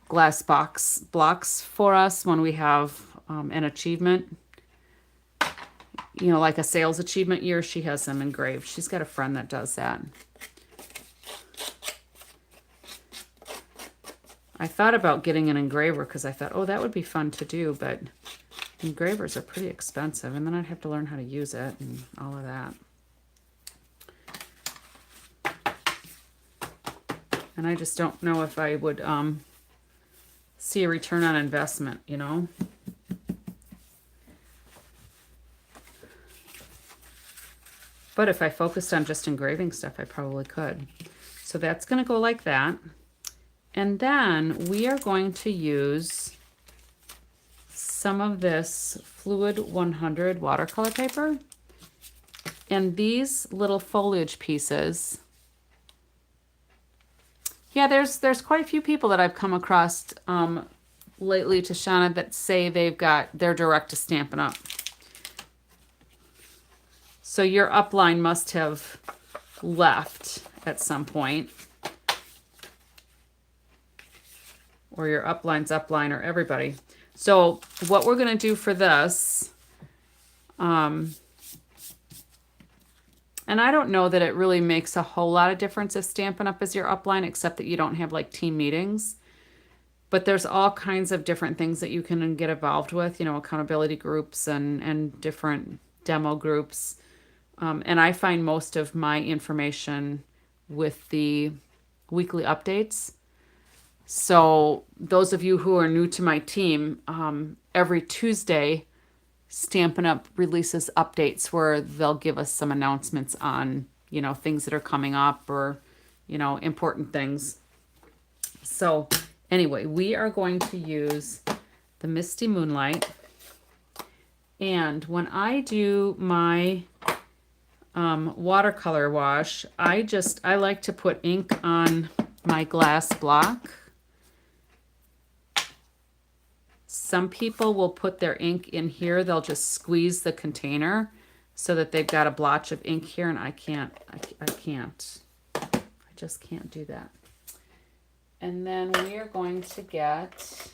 Speaker 1: glass box blocks for us when we have an achievement. You know, like a sales achievement year, she has them engraved. She's got a friend that does that. I thought about getting an engraver because I thought, oh, that would be fun to do, but engravers are pretty expensive, and then I'd have to learn how to use it and all of that. And I just don't know if I would see a return on investment, you know? But if I focused on just engraving stuff, I probably could. So that's going to go like that. And then we are going to use some of this Fluid 100 watercolor paper. And these little foliage pieces. Yeah, there's quite a few people that I've come across lately, Tashana, that say they're direct to Stampin' Up. So your upline must have left at some point. Or your upline's upline, or everybody. So what we're going to do for this, and I don't know that it really makes a whole lot of difference if Stampin' Up! Is your upline, except that you don't have like team meetings. But there's all kinds of different things that you can get involved with, you know, accountability groups and different demo groups. And I find most of my information with the weekly updates. So those of you who are new to my team, every Tuesday, Stampin' Up! Releases updates where they'll give us some announcements on, you know, things that are coming up or, you know, important things. So anyway, we are going to use the Misty Moonlight. And when I do my watercolor wash, I like to put ink on my glass block. Some people will put their ink in here. They'll just squeeze the container so that they've got a blotch of ink here, and I can't. I just can't do that. And then we are going to get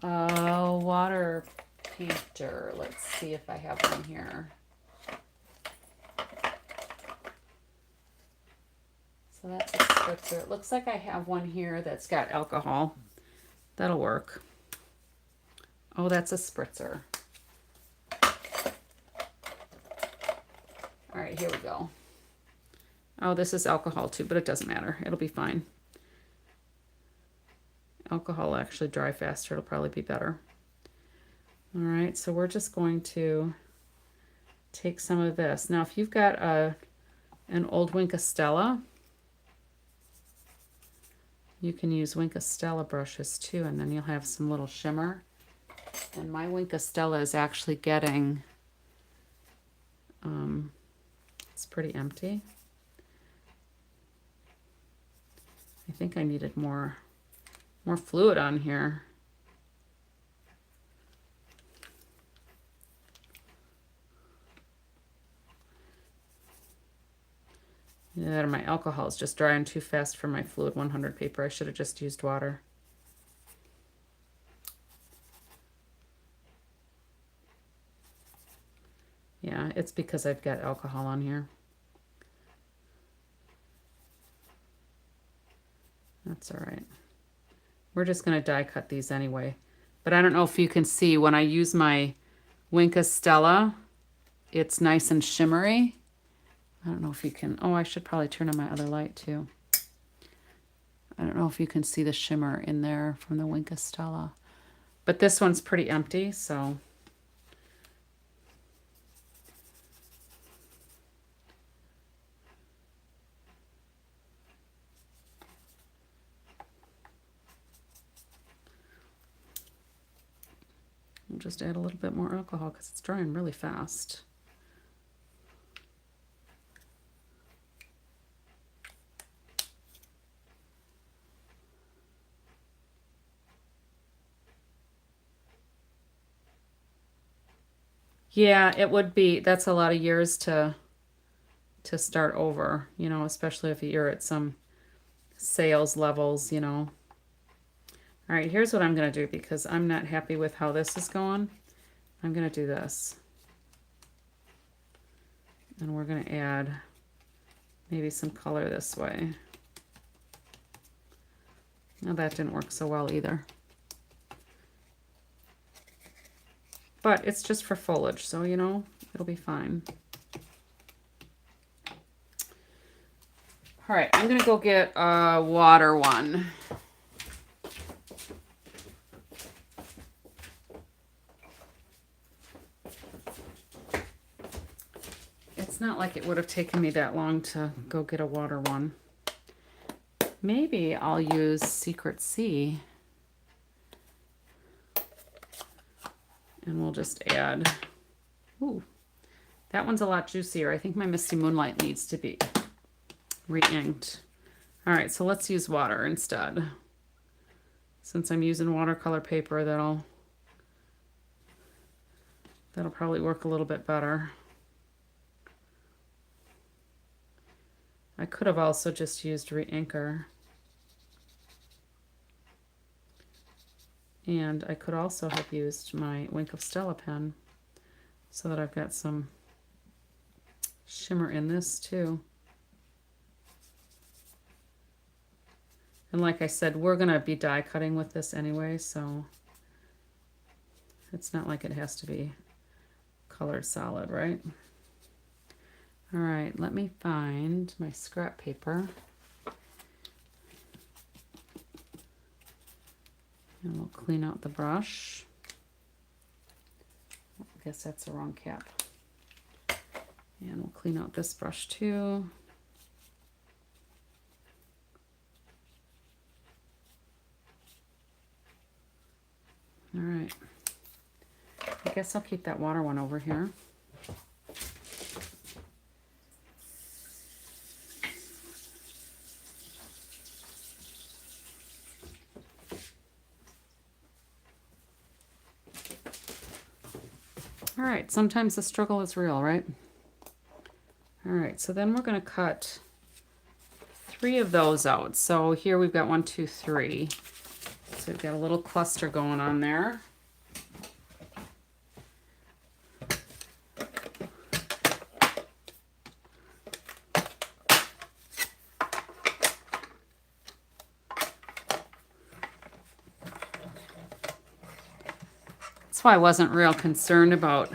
Speaker 1: a water painter. Let's see if I have one here. So that's a spritzer. It looks like I have one here that's got alcohol. That'll work. Oh, that's a spritzer. All right, here we go. Oh, this is alcohol too, but it doesn't matter. It'll be fine. Alcohol will actually dry faster. It'll probably be better. All right, so we're just going to take some of this. Now, if you've got an old Wink of Stella, you can use Wink of Stella brushes too, and then you'll have some little shimmer. And my Wink of Stella is actually getting, it's pretty empty. I think I needed more fluid on here. Yeah, my alcohol is just drying too fast for my fluid 100 paper. I should have just used water. Yeah, it's because I've got alcohol on here. That's all right. We're just going to die cut these anyway. But I don't know if you can see when I use my Wink of Stella, it's nice and shimmery. I don't know if you can. Oh, I should probably turn on my other light too. I don't know if you can see the shimmer in there from the Wink of Stella. But this one's pretty empty, so. We'll just add a little bit more alcohol because it's drying really fast. Yeah, it would be. That's a lot of years to start over, you know, especially if you're at some sales levels, you know. All right, here's what I'm going to do because I'm not happy with how this is going. I'm going to do this. And we're going to add maybe some color this way. Now that didn't work so well either. But it's just for foliage, so, you know, it'll be fine. All right, I'm going to go get a water one. It's not like it would have taken me that long to go get a water one. Maybe I'll use Secret Sea. And we'll just add, ooh, that one's a lot juicier. I think my Misty Moonlight needs to be re-inked. All right, so let's use water instead. Since I'm using watercolor paper, that'll probably work a little bit better. I could have also just used re-inker. And I could also have used my Wink of Stella pen so that I've got some shimmer in this too. And like I said, we're going to be die cutting with this anyway, so it's not like it has to be colored solid, right? All right, let me find my scrap paper. And we'll clean out the brush. I guess that's the wrong cap. And we'll clean out this brush too. All right. I guess I'll keep that water one over here. All right, sometimes the struggle is real, right? All right, so then we're gonna cut 3 of those out. So here we've got 1, 2, 3. So we've got a little cluster going on there. That's why I wasn't real concerned about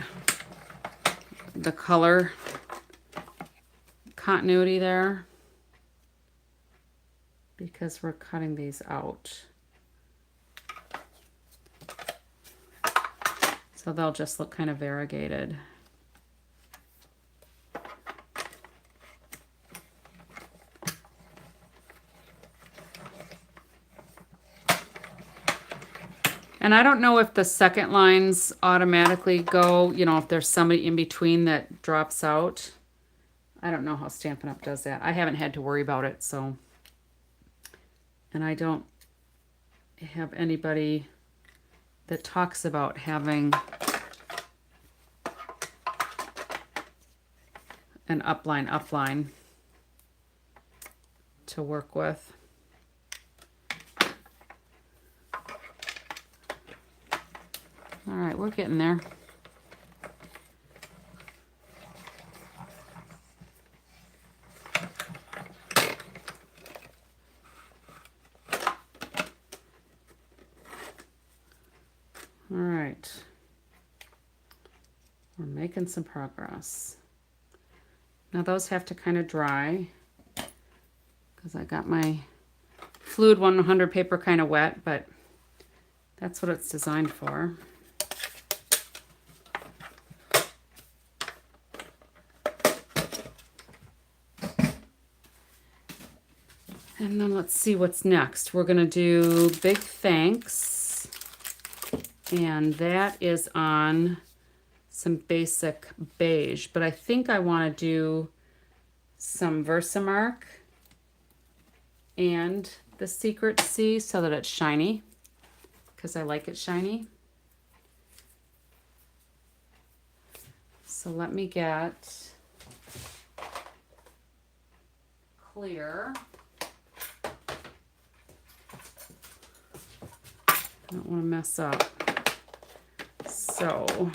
Speaker 1: the color continuity there, because we're cutting these out. So they'll just look kind of variegated. And I don't know if the second lines automatically go, you know, if there's somebody in between that drops out. I don't know how Stampin' Up! Does that. I haven't had to worry about it, so. And I don't have anybody that talks about having an upline to work with. All right, we're getting there. All right. We're making some progress. Now those have to kind of dry because I got my Fluid 100 paper kind of wet, but that's what it's designed for. And then let's see what's next. We're going to do Big Thanks. And that is on some basic beige. But I think I want to do some Versamark and the Secret C so that it's shiny. Because I like it shiny. So let me get clear. I don't want to mess up. So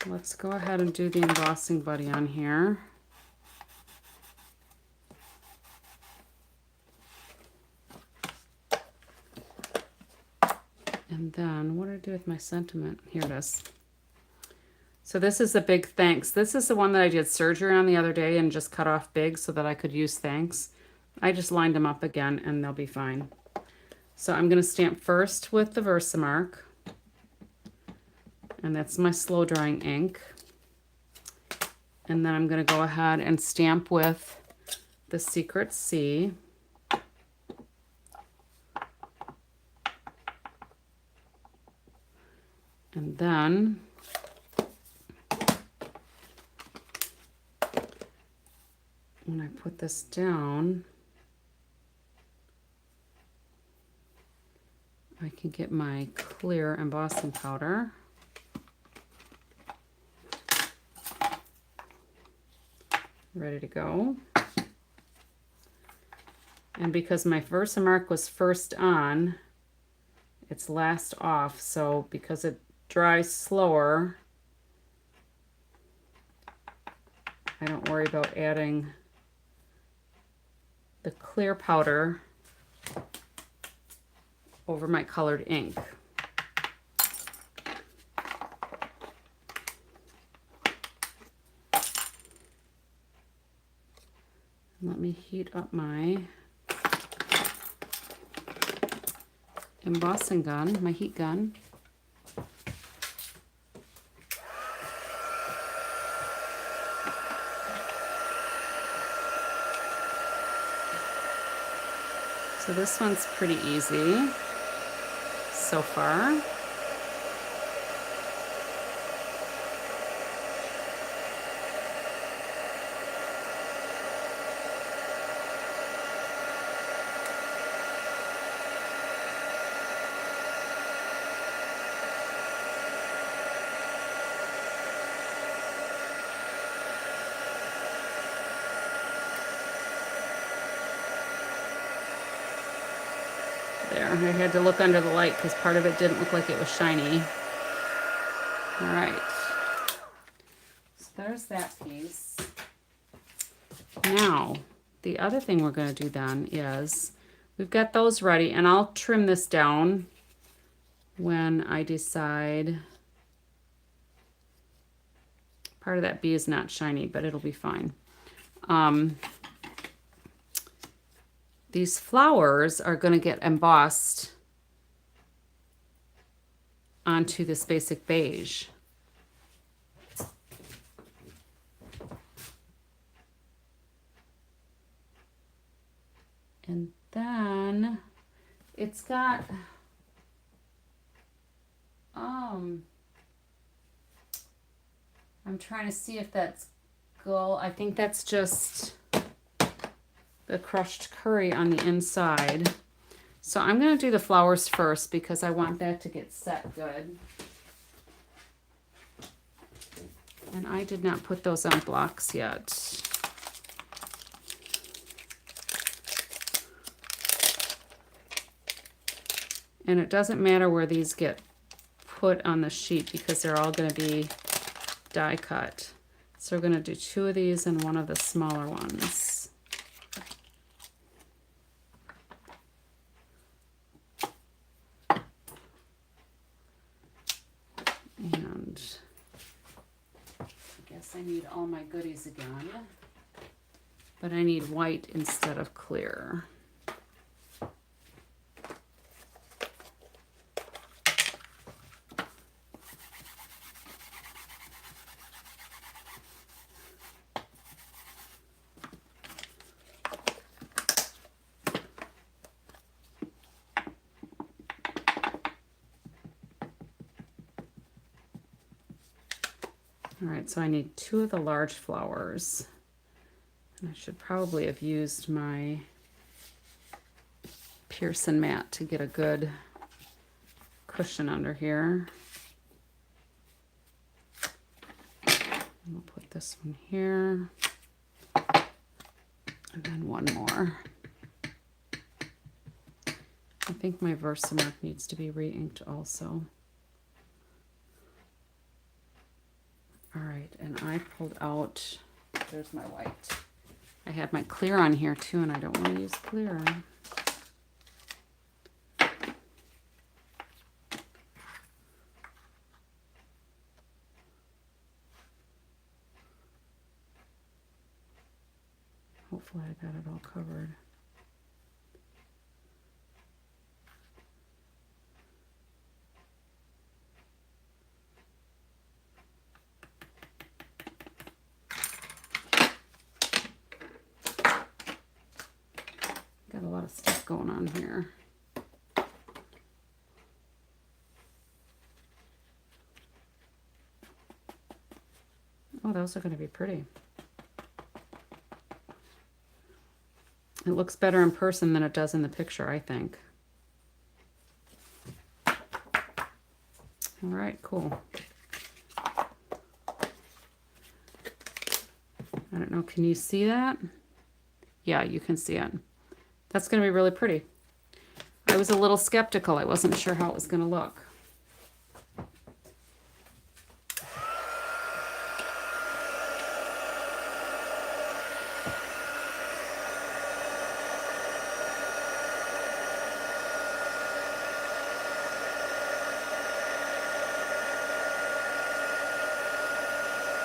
Speaker 1: let's go ahead and do the embossing buddy on here. And then what do I do with my sentiment? Here it is. So this is the Big Thanks. This is the one that I did surgery on the other day and just cut off big so that I could use thanks. I just lined them up again and they'll be fine. So I'm going to stamp first with the Versamark. And that's my slow drying ink. And then I'm going to go ahead and stamp with the Secret C. And then when I put this down, I can get my clear embossing powder. Ready to go. And because my Versamark was first on, it's last off, so because it dries slower, I don't worry about adding the clear powder over my colored ink. Let me heat up my embossing gun, my heat gun. So this one's pretty easy so far. There, I had to look under the light because part of it didn't look like it was shiny. All right, so there's that piece. Now, the other thing we're going to do then is, we've got those ready, and I'll trim this down when I decide. Part of that bee is not shiny, but it'll be fine. These flowers are going to get embossed onto this basic beige. And then it's got, I'm trying to see if that's gull. I think that's just the crushed curry on the inside. So I'm going to do the flowers first because I want that to get set good. And I did not put those on blocks yet. And it doesn't matter where these get put on the sheet because they're all going to be die cut. So we're going to do 2 of these and 1 of the smaller ones. And I guess I need all my goodies again, but I need white instead of clear. All right, so I need 2 of the large flowers. And I should probably have used my Pearson mat to get a good cushion under here. And we'll put this one here. And then 1 more. I think my Versamark needs to be re-inked also. All right, and I pulled out, there's my white. I had my clear on here too, and I don't want to use clear. Hopefully I got it all covered. Got a lot of stuff going on here. Oh, those are going to be pretty. It looks better in person than it does in the picture, I think. All right, cool. I don't know, can you see that? Yeah, you can see it. That's going to be really pretty. I was a little skeptical. I wasn't sure how it was going to look.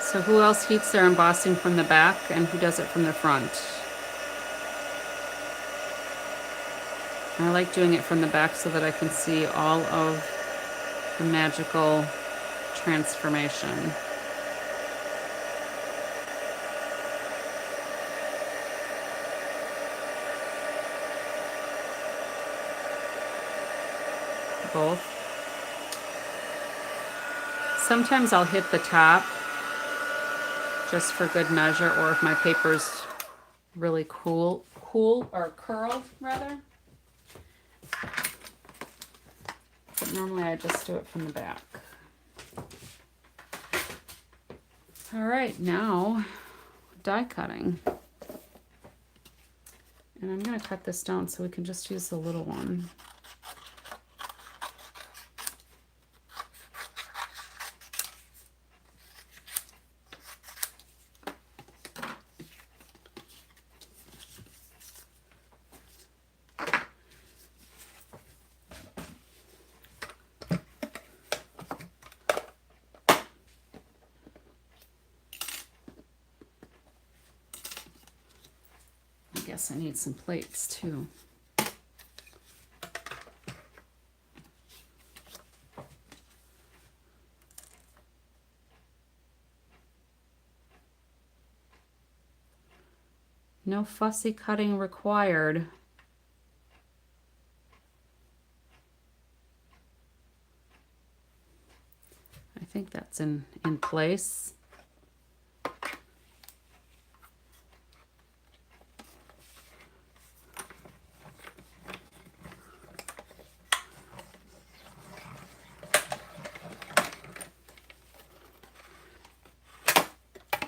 Speaker 1: So who else heats their embossing from the back and who does it from the front? I like doing it from the back so that I can see all of the magical transformation. both. Sometimes I'll hit the top just for good measure, or if my paper's really cool or curled rather. But normally I just do it from the back. All right, now die cutting. And I'm going to cut this down so we can just use the little one. I guess I need some plates too. No fussy cutting required. I think that's in place.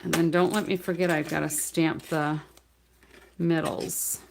Speaker 1: And then don't let me forget I've got to stamp the middles.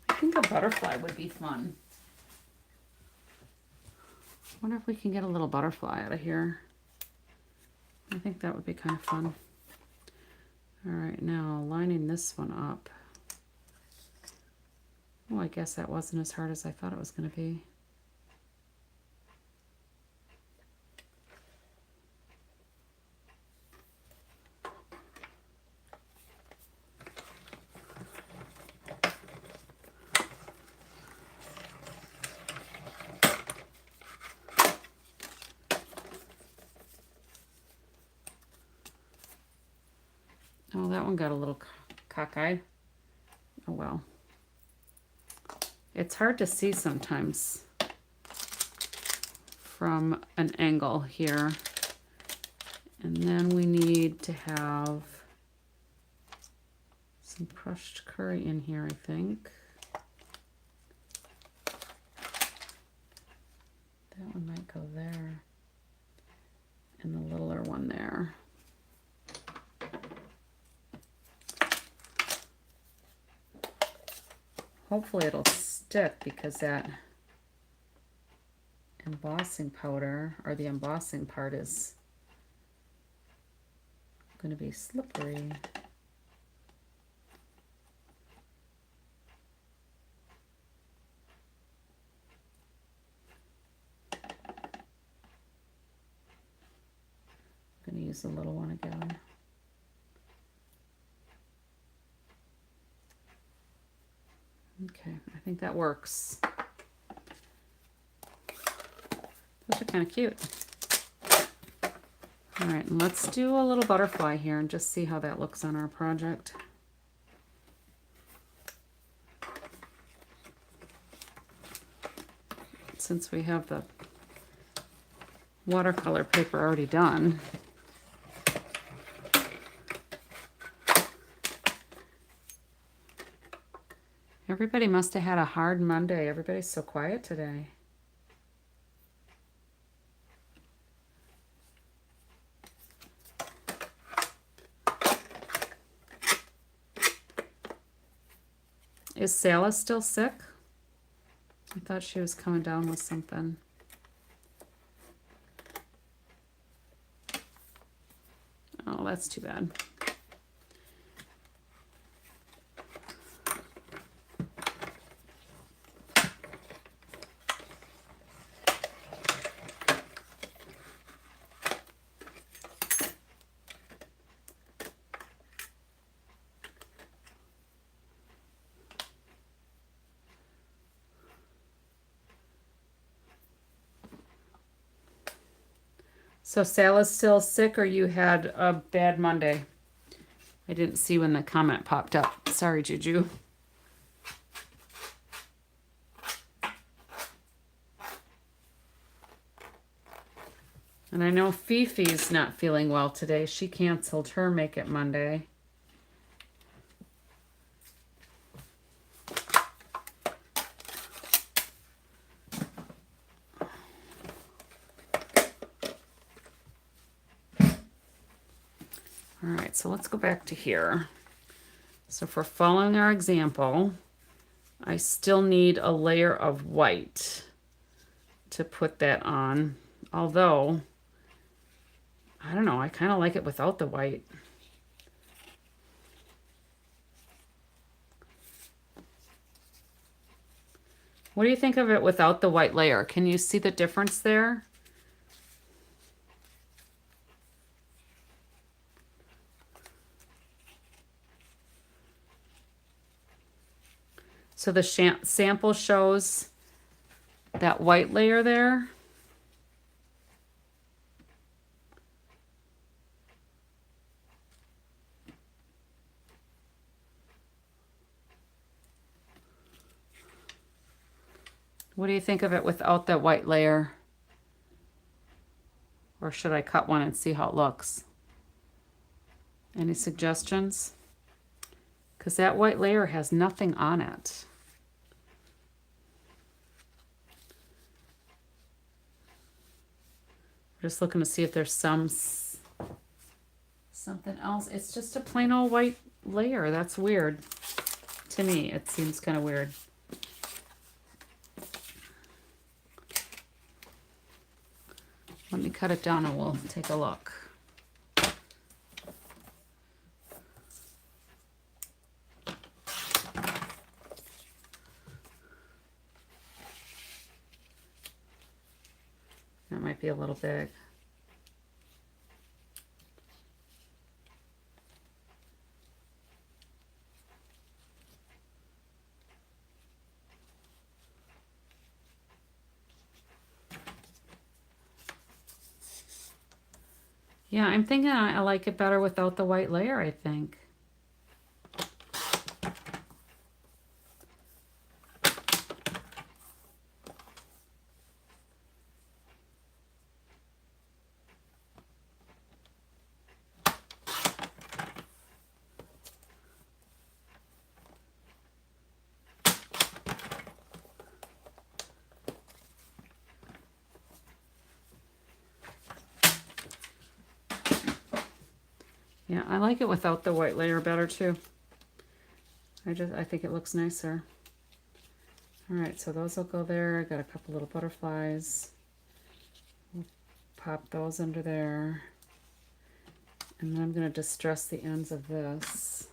Speaker 1: I think a butterfly would be fun. I wonder if we can get a little butterfly out of here. I think that would be kind of fun. All right, now lining this one up. Oh, I guess that wasn't as hard as I thought it was going to be. Oh, that one got a little cockeyed. Oh well. It's hard to see sometimes from an angle here. And then we need to have some crushed curry in here, I think. That one might go there. And the littler one there. Hopefully it'll stick because that embossing powder, or the embossing part, is going to be slippery. I'm going to use the little one again. Okay, I think that works. Those are kind of cute. All right, and let's do a little butterfly here and just see how that looks on our project. Since we have the watercolor paper already done. Everybody must have had a hard Monday. Everybody's so quiet today. Is Salah still sick? I thought she was coming down with something. Oh, that's too bad. So Sal's still sick, or you had a bad Monday? I didn't see when the comment popped up. Sorry, Juju. And I know Fifi's not feeling well today. She canceled her Make It Monday. All right, so let's go back to here. So if we're following our example, I still need a layer of white to put that on. Although, I don't know, I kind of like it without the white. What do you think of it without the white layer? Can you see the difference there? So the sample shows that white layer there. What do you think of it without that white layer? Or should I cut one and see how it looks? Any suggestions? Because that white layer has nothing on it. Just looking to see if there's something else. It's just a plain old white layer. That's weird. To me, it seems kind of weird. Let me cut it down and we'll take a look. That might be a little big. Yeah, I'm thinking I like it better without the white layer, I think. Yeah, I like it without the white layer better too. I think it looks nicer. All right, so those will go there. I got a couple little butterflies. We'll pop those under there. And then I'm going to distress the ends of this.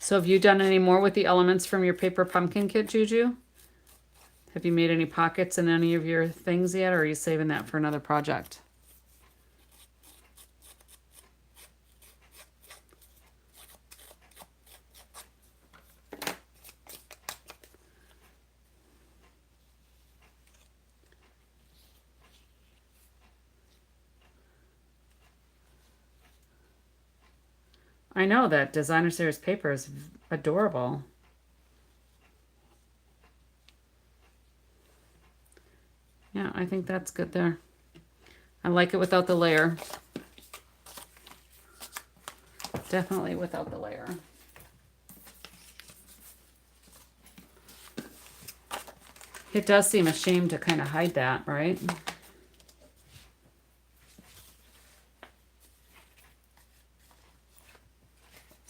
Speaker 1: So have you done any more with the elements from your paper pumpkin kit, Juju? Have you made any pockets in any of your things yet, or are you saving that for another project? I know that Designer Series paper is adorable. Yeah, I think that's good there. I like it without the layer. Definitely without the layer. It does seem a shame to kind of hide that, right?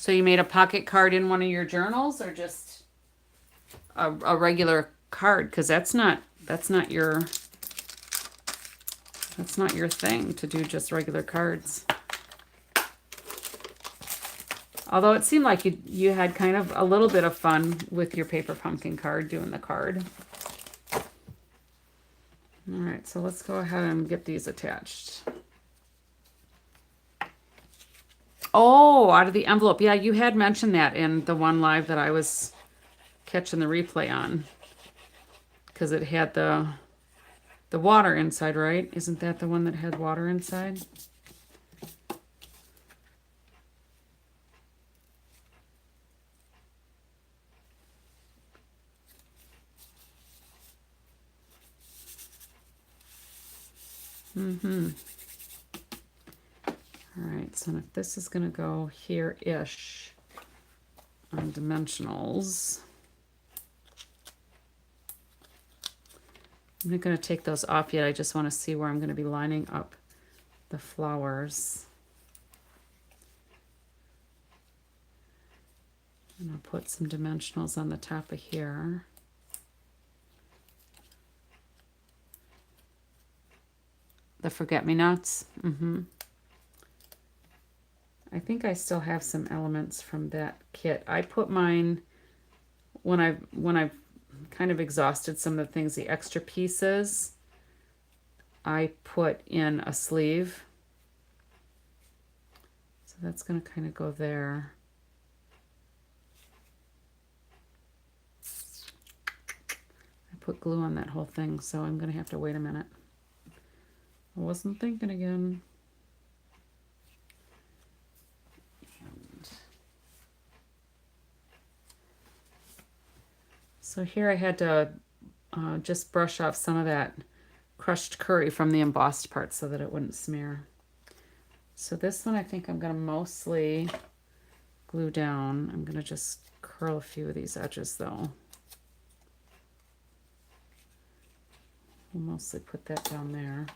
Speaker 1: So you made a pocket card in one of your journals, or just a regular card? Because that's not your thing to do just regular cards. Although it seemed like you had kind of a little bit of fun with your paper pumpkin card, doing the card. All right, so let's go ahead and get these attached. Oh, out of the envelope. Yeah, you had mentioned that in the one live that I was catching the replay on. Because it had the water inside, right? Isn't that the one that had water inside? Mm-hmm. All right, so if this is going to go here-ish on dimensionals, I'm not going to take those off yet. I just want to see where I'm going to be lining up the flowers. And I'll put some dimensionals on the top of here. The forget-me-nots. I think I still have some elements from that kit. I put mine when I've kind of exhausted some of the things, the extra pieces, I put in a sleeve. So that's going to kind of go there. I put glue on that whole thing, so I'm going to have to wait a minute. I wasn't thinking again. So here I had to just brush off some of that crushed curry from the embossed part so that it wouldn't smear. So this one I think I'm going to mostly glue down. I'm going to just curl a few of these edges though. We'll mostly put that down there.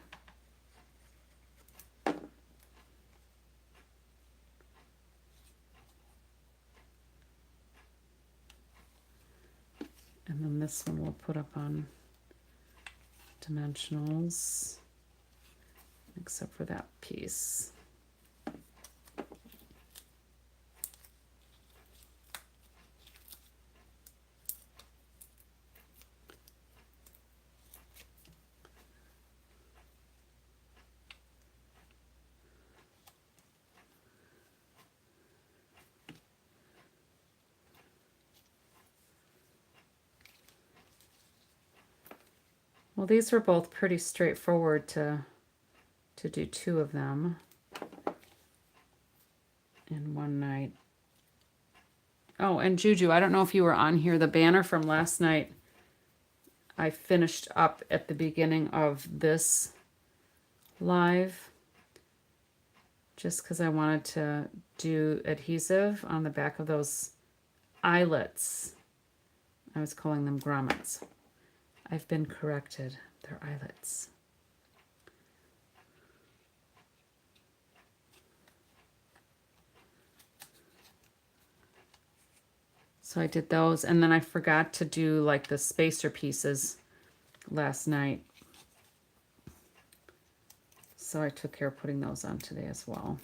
Speaker 1: And then this one we'll put up on dimensionals, except for that piece. Well, these were both pretty straightforward to do two of them in one night. Oh, and Juju, I don't know if you were on here. The banner from last night, I finished up at the beginning of this live just because I wanted to do adhesive on the back of those eyelets. I was calling them grommets. I've been corrected. They're eyelets. So I did those, and then I forgot to do like the spacer pieces last night. So I took care of putting those on today as well.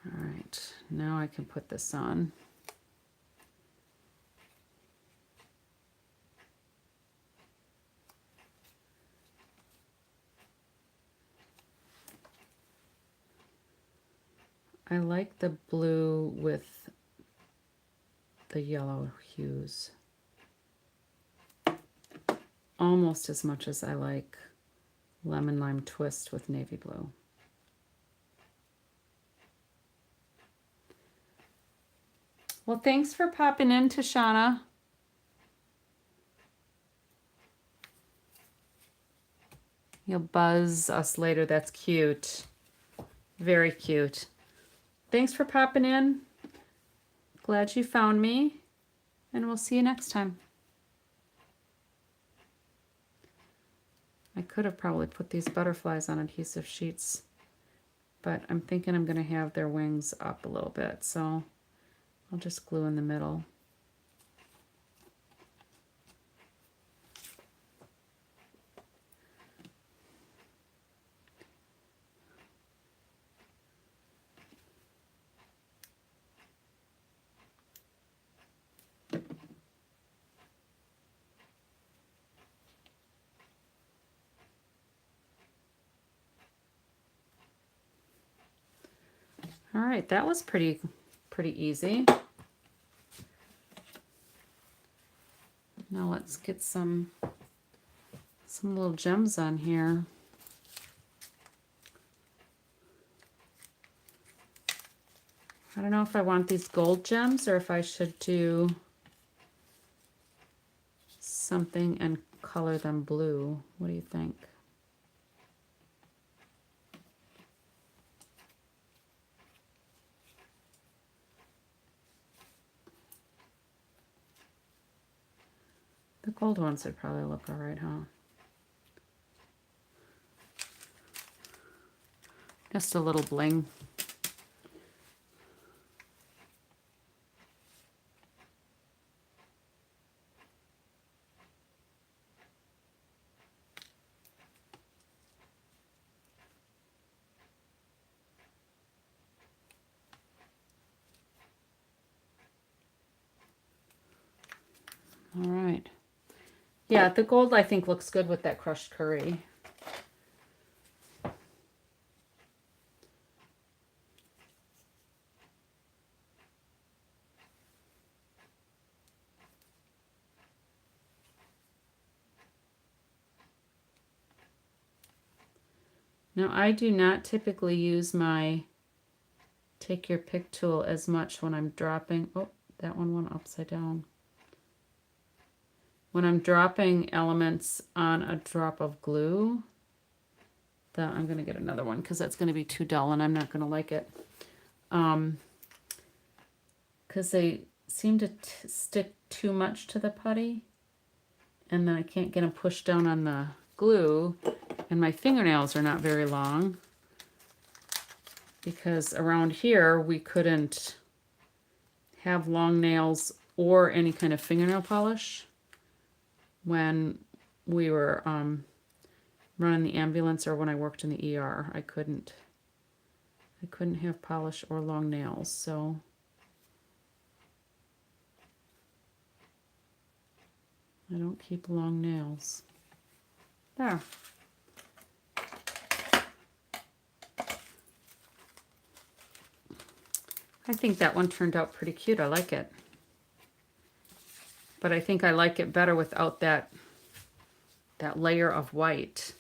Speaker 1: All right, now I can put this on. I like the blue with the yellow hues almost as much as I like lemon lime twist with navy blue. Well, thanks for popping in, Tashana. You'll buzz us later. That's cute. Very cute. Thanks for popping in. Glad you found me. and we'll see you next time. I could have probably put these butterflies on adhesive sheets, but I'm thinking I'm going to have their wings up a little bit, so I'll just glue in the middle. All right, that was pretty easy. Now let's get some little gems on here. I don't know if I want these gold gems or if I should do something and color them blue. What do you think? The gold ones would probably look all right, huh? Just a little bling. All right. Yeah, the gold I think looks good with that crushed curry. Now I do not typically use my take your pick tool as much when I'm dropping. Oh, that one went upside down. When I'm dropping elements on a drop of glue, that I'm going to get another one because that's going to be too dull and I'm not going to like it. Because they seem to stick too much to the putty and then I can't get them pushed down on the glue, and my fingernails are not very long because around here we couldn't have long nails or any kind of fingernail polish when we were running the ambulance or when I worked in the ER. I couldn't have polish or long nails, so I don't keep long nails. There. I think that one turned out pretty cute. I like it. But I think I like it better without that layer of white.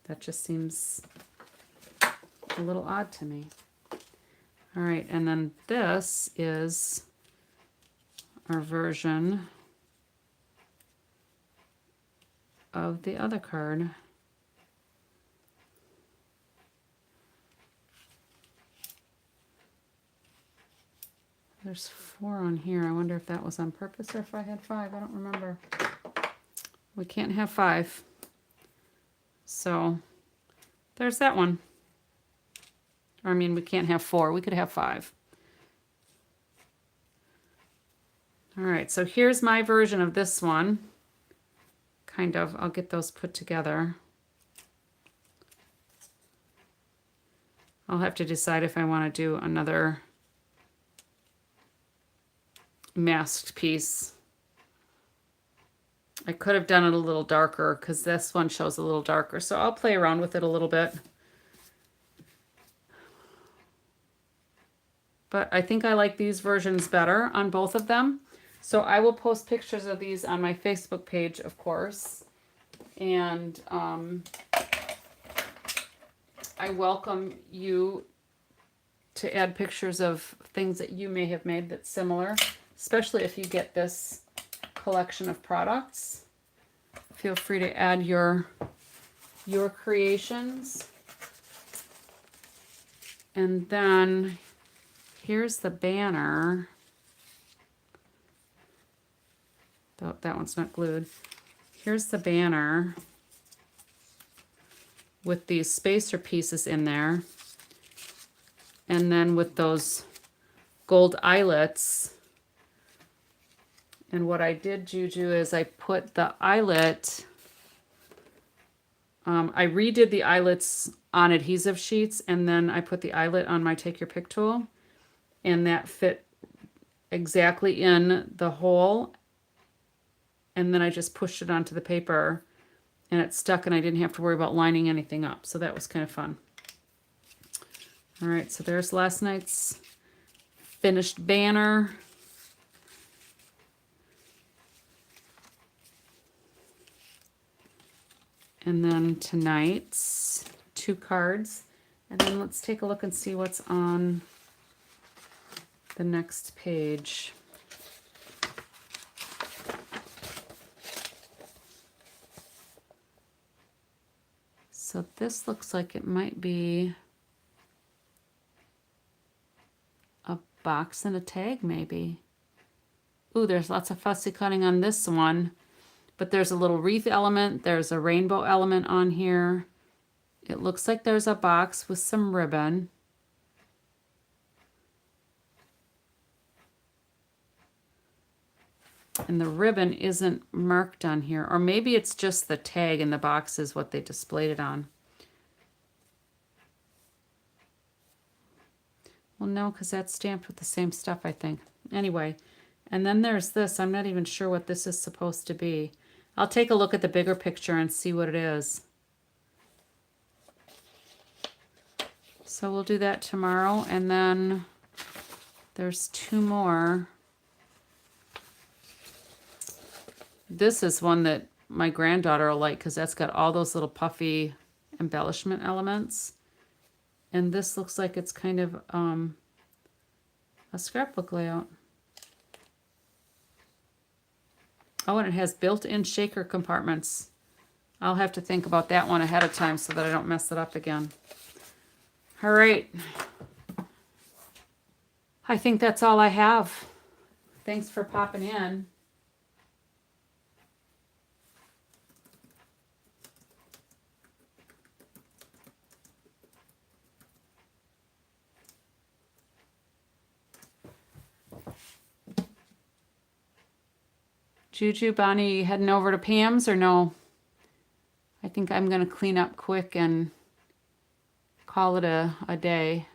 Speaker 1: That just seems a little odd to me. All right, and then this is our version of the other card. There's 4 on here. I wonder if that was on purpose or if I had 5. I don't remember. We can't have 5. So there's that one. Or, I mean, we can't have 4. We could have 5. All right, so here's my version of this one. Kind of. I'll get those put together. I'll have to decide if I want to do another masked piece. I could have done it a little darker because this one shows a little darker, so I'll play around with it a little bit. But I think I like these versions better on both of them. So I will post pictures of these on my Facebook page, of course. And I welcome you to add pictures of things that you may have made that's similar, especially if you get this collection of products. Feel free to add your creations. And then here's the banner. That one's not glued. Here's the banner with these spacer pieces in there. And then with those gold eyelets. And what I did, Juju, is I put the eyelet, I redid the eyelets on adhesive sheets, and then I put the eyelet on my Take Your Pick tool, and that fit exactly in the hole. And then I just pushed it onto the paper, and it stuck, and I didn't have to worry about lining anything up. So that was kind of fun. All right, so there's last night's finished banner. And then tonight's 2 cards. And then let's take a look and see what's on the next page. So this looks like it might be a box and a tag, maybe. Ooh, there's lots of fussy cutting on this one. But there's a little wreath element. There's a rainbow element on here. It looks like there's a box with some ribbon. And the ribbon isn't marked on here. Or maybe it's just the tag in the box is what they displayed it on. Well, no, because that's stamped with the same stuff, I think. Anyway, and then there's this. I'm not even sure what this is supposed to be. I'll take a look at the bigger picture and see what it is. So we'll do that tomorrow. And then there's 2 more. This is one that my granddaughter will like because that's got all those little puffy embellishment elements. And this looks like it's kind of a scrapbook layout. Oh, and it has built-in shaker compartments. I'll have to think about that one ahead of time so that I don't mess it up again. All right. I think that's all I have. Thanks for popping in. Juju, Bonnie, heading over to Pam's or no? I think I'm going to clean up quick and call it a day.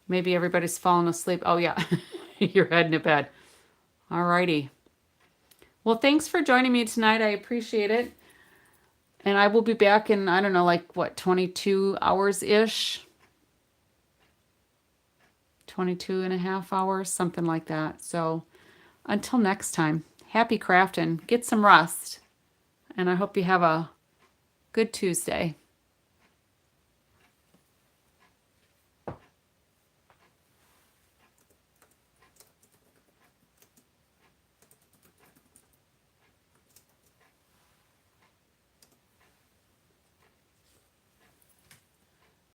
Speaker 1: Maybe everybody's falling asleep. Oh, yeah. You're heading to bed. All righty. Well, thanks for joining me tonight. I appreciate it. And I will be back in, I don't know, like, what, 22 hours-ish? 22 and a half hours, something like that. So until next time, happy crafting. Get some rest. And I hope you have a good Tuesday.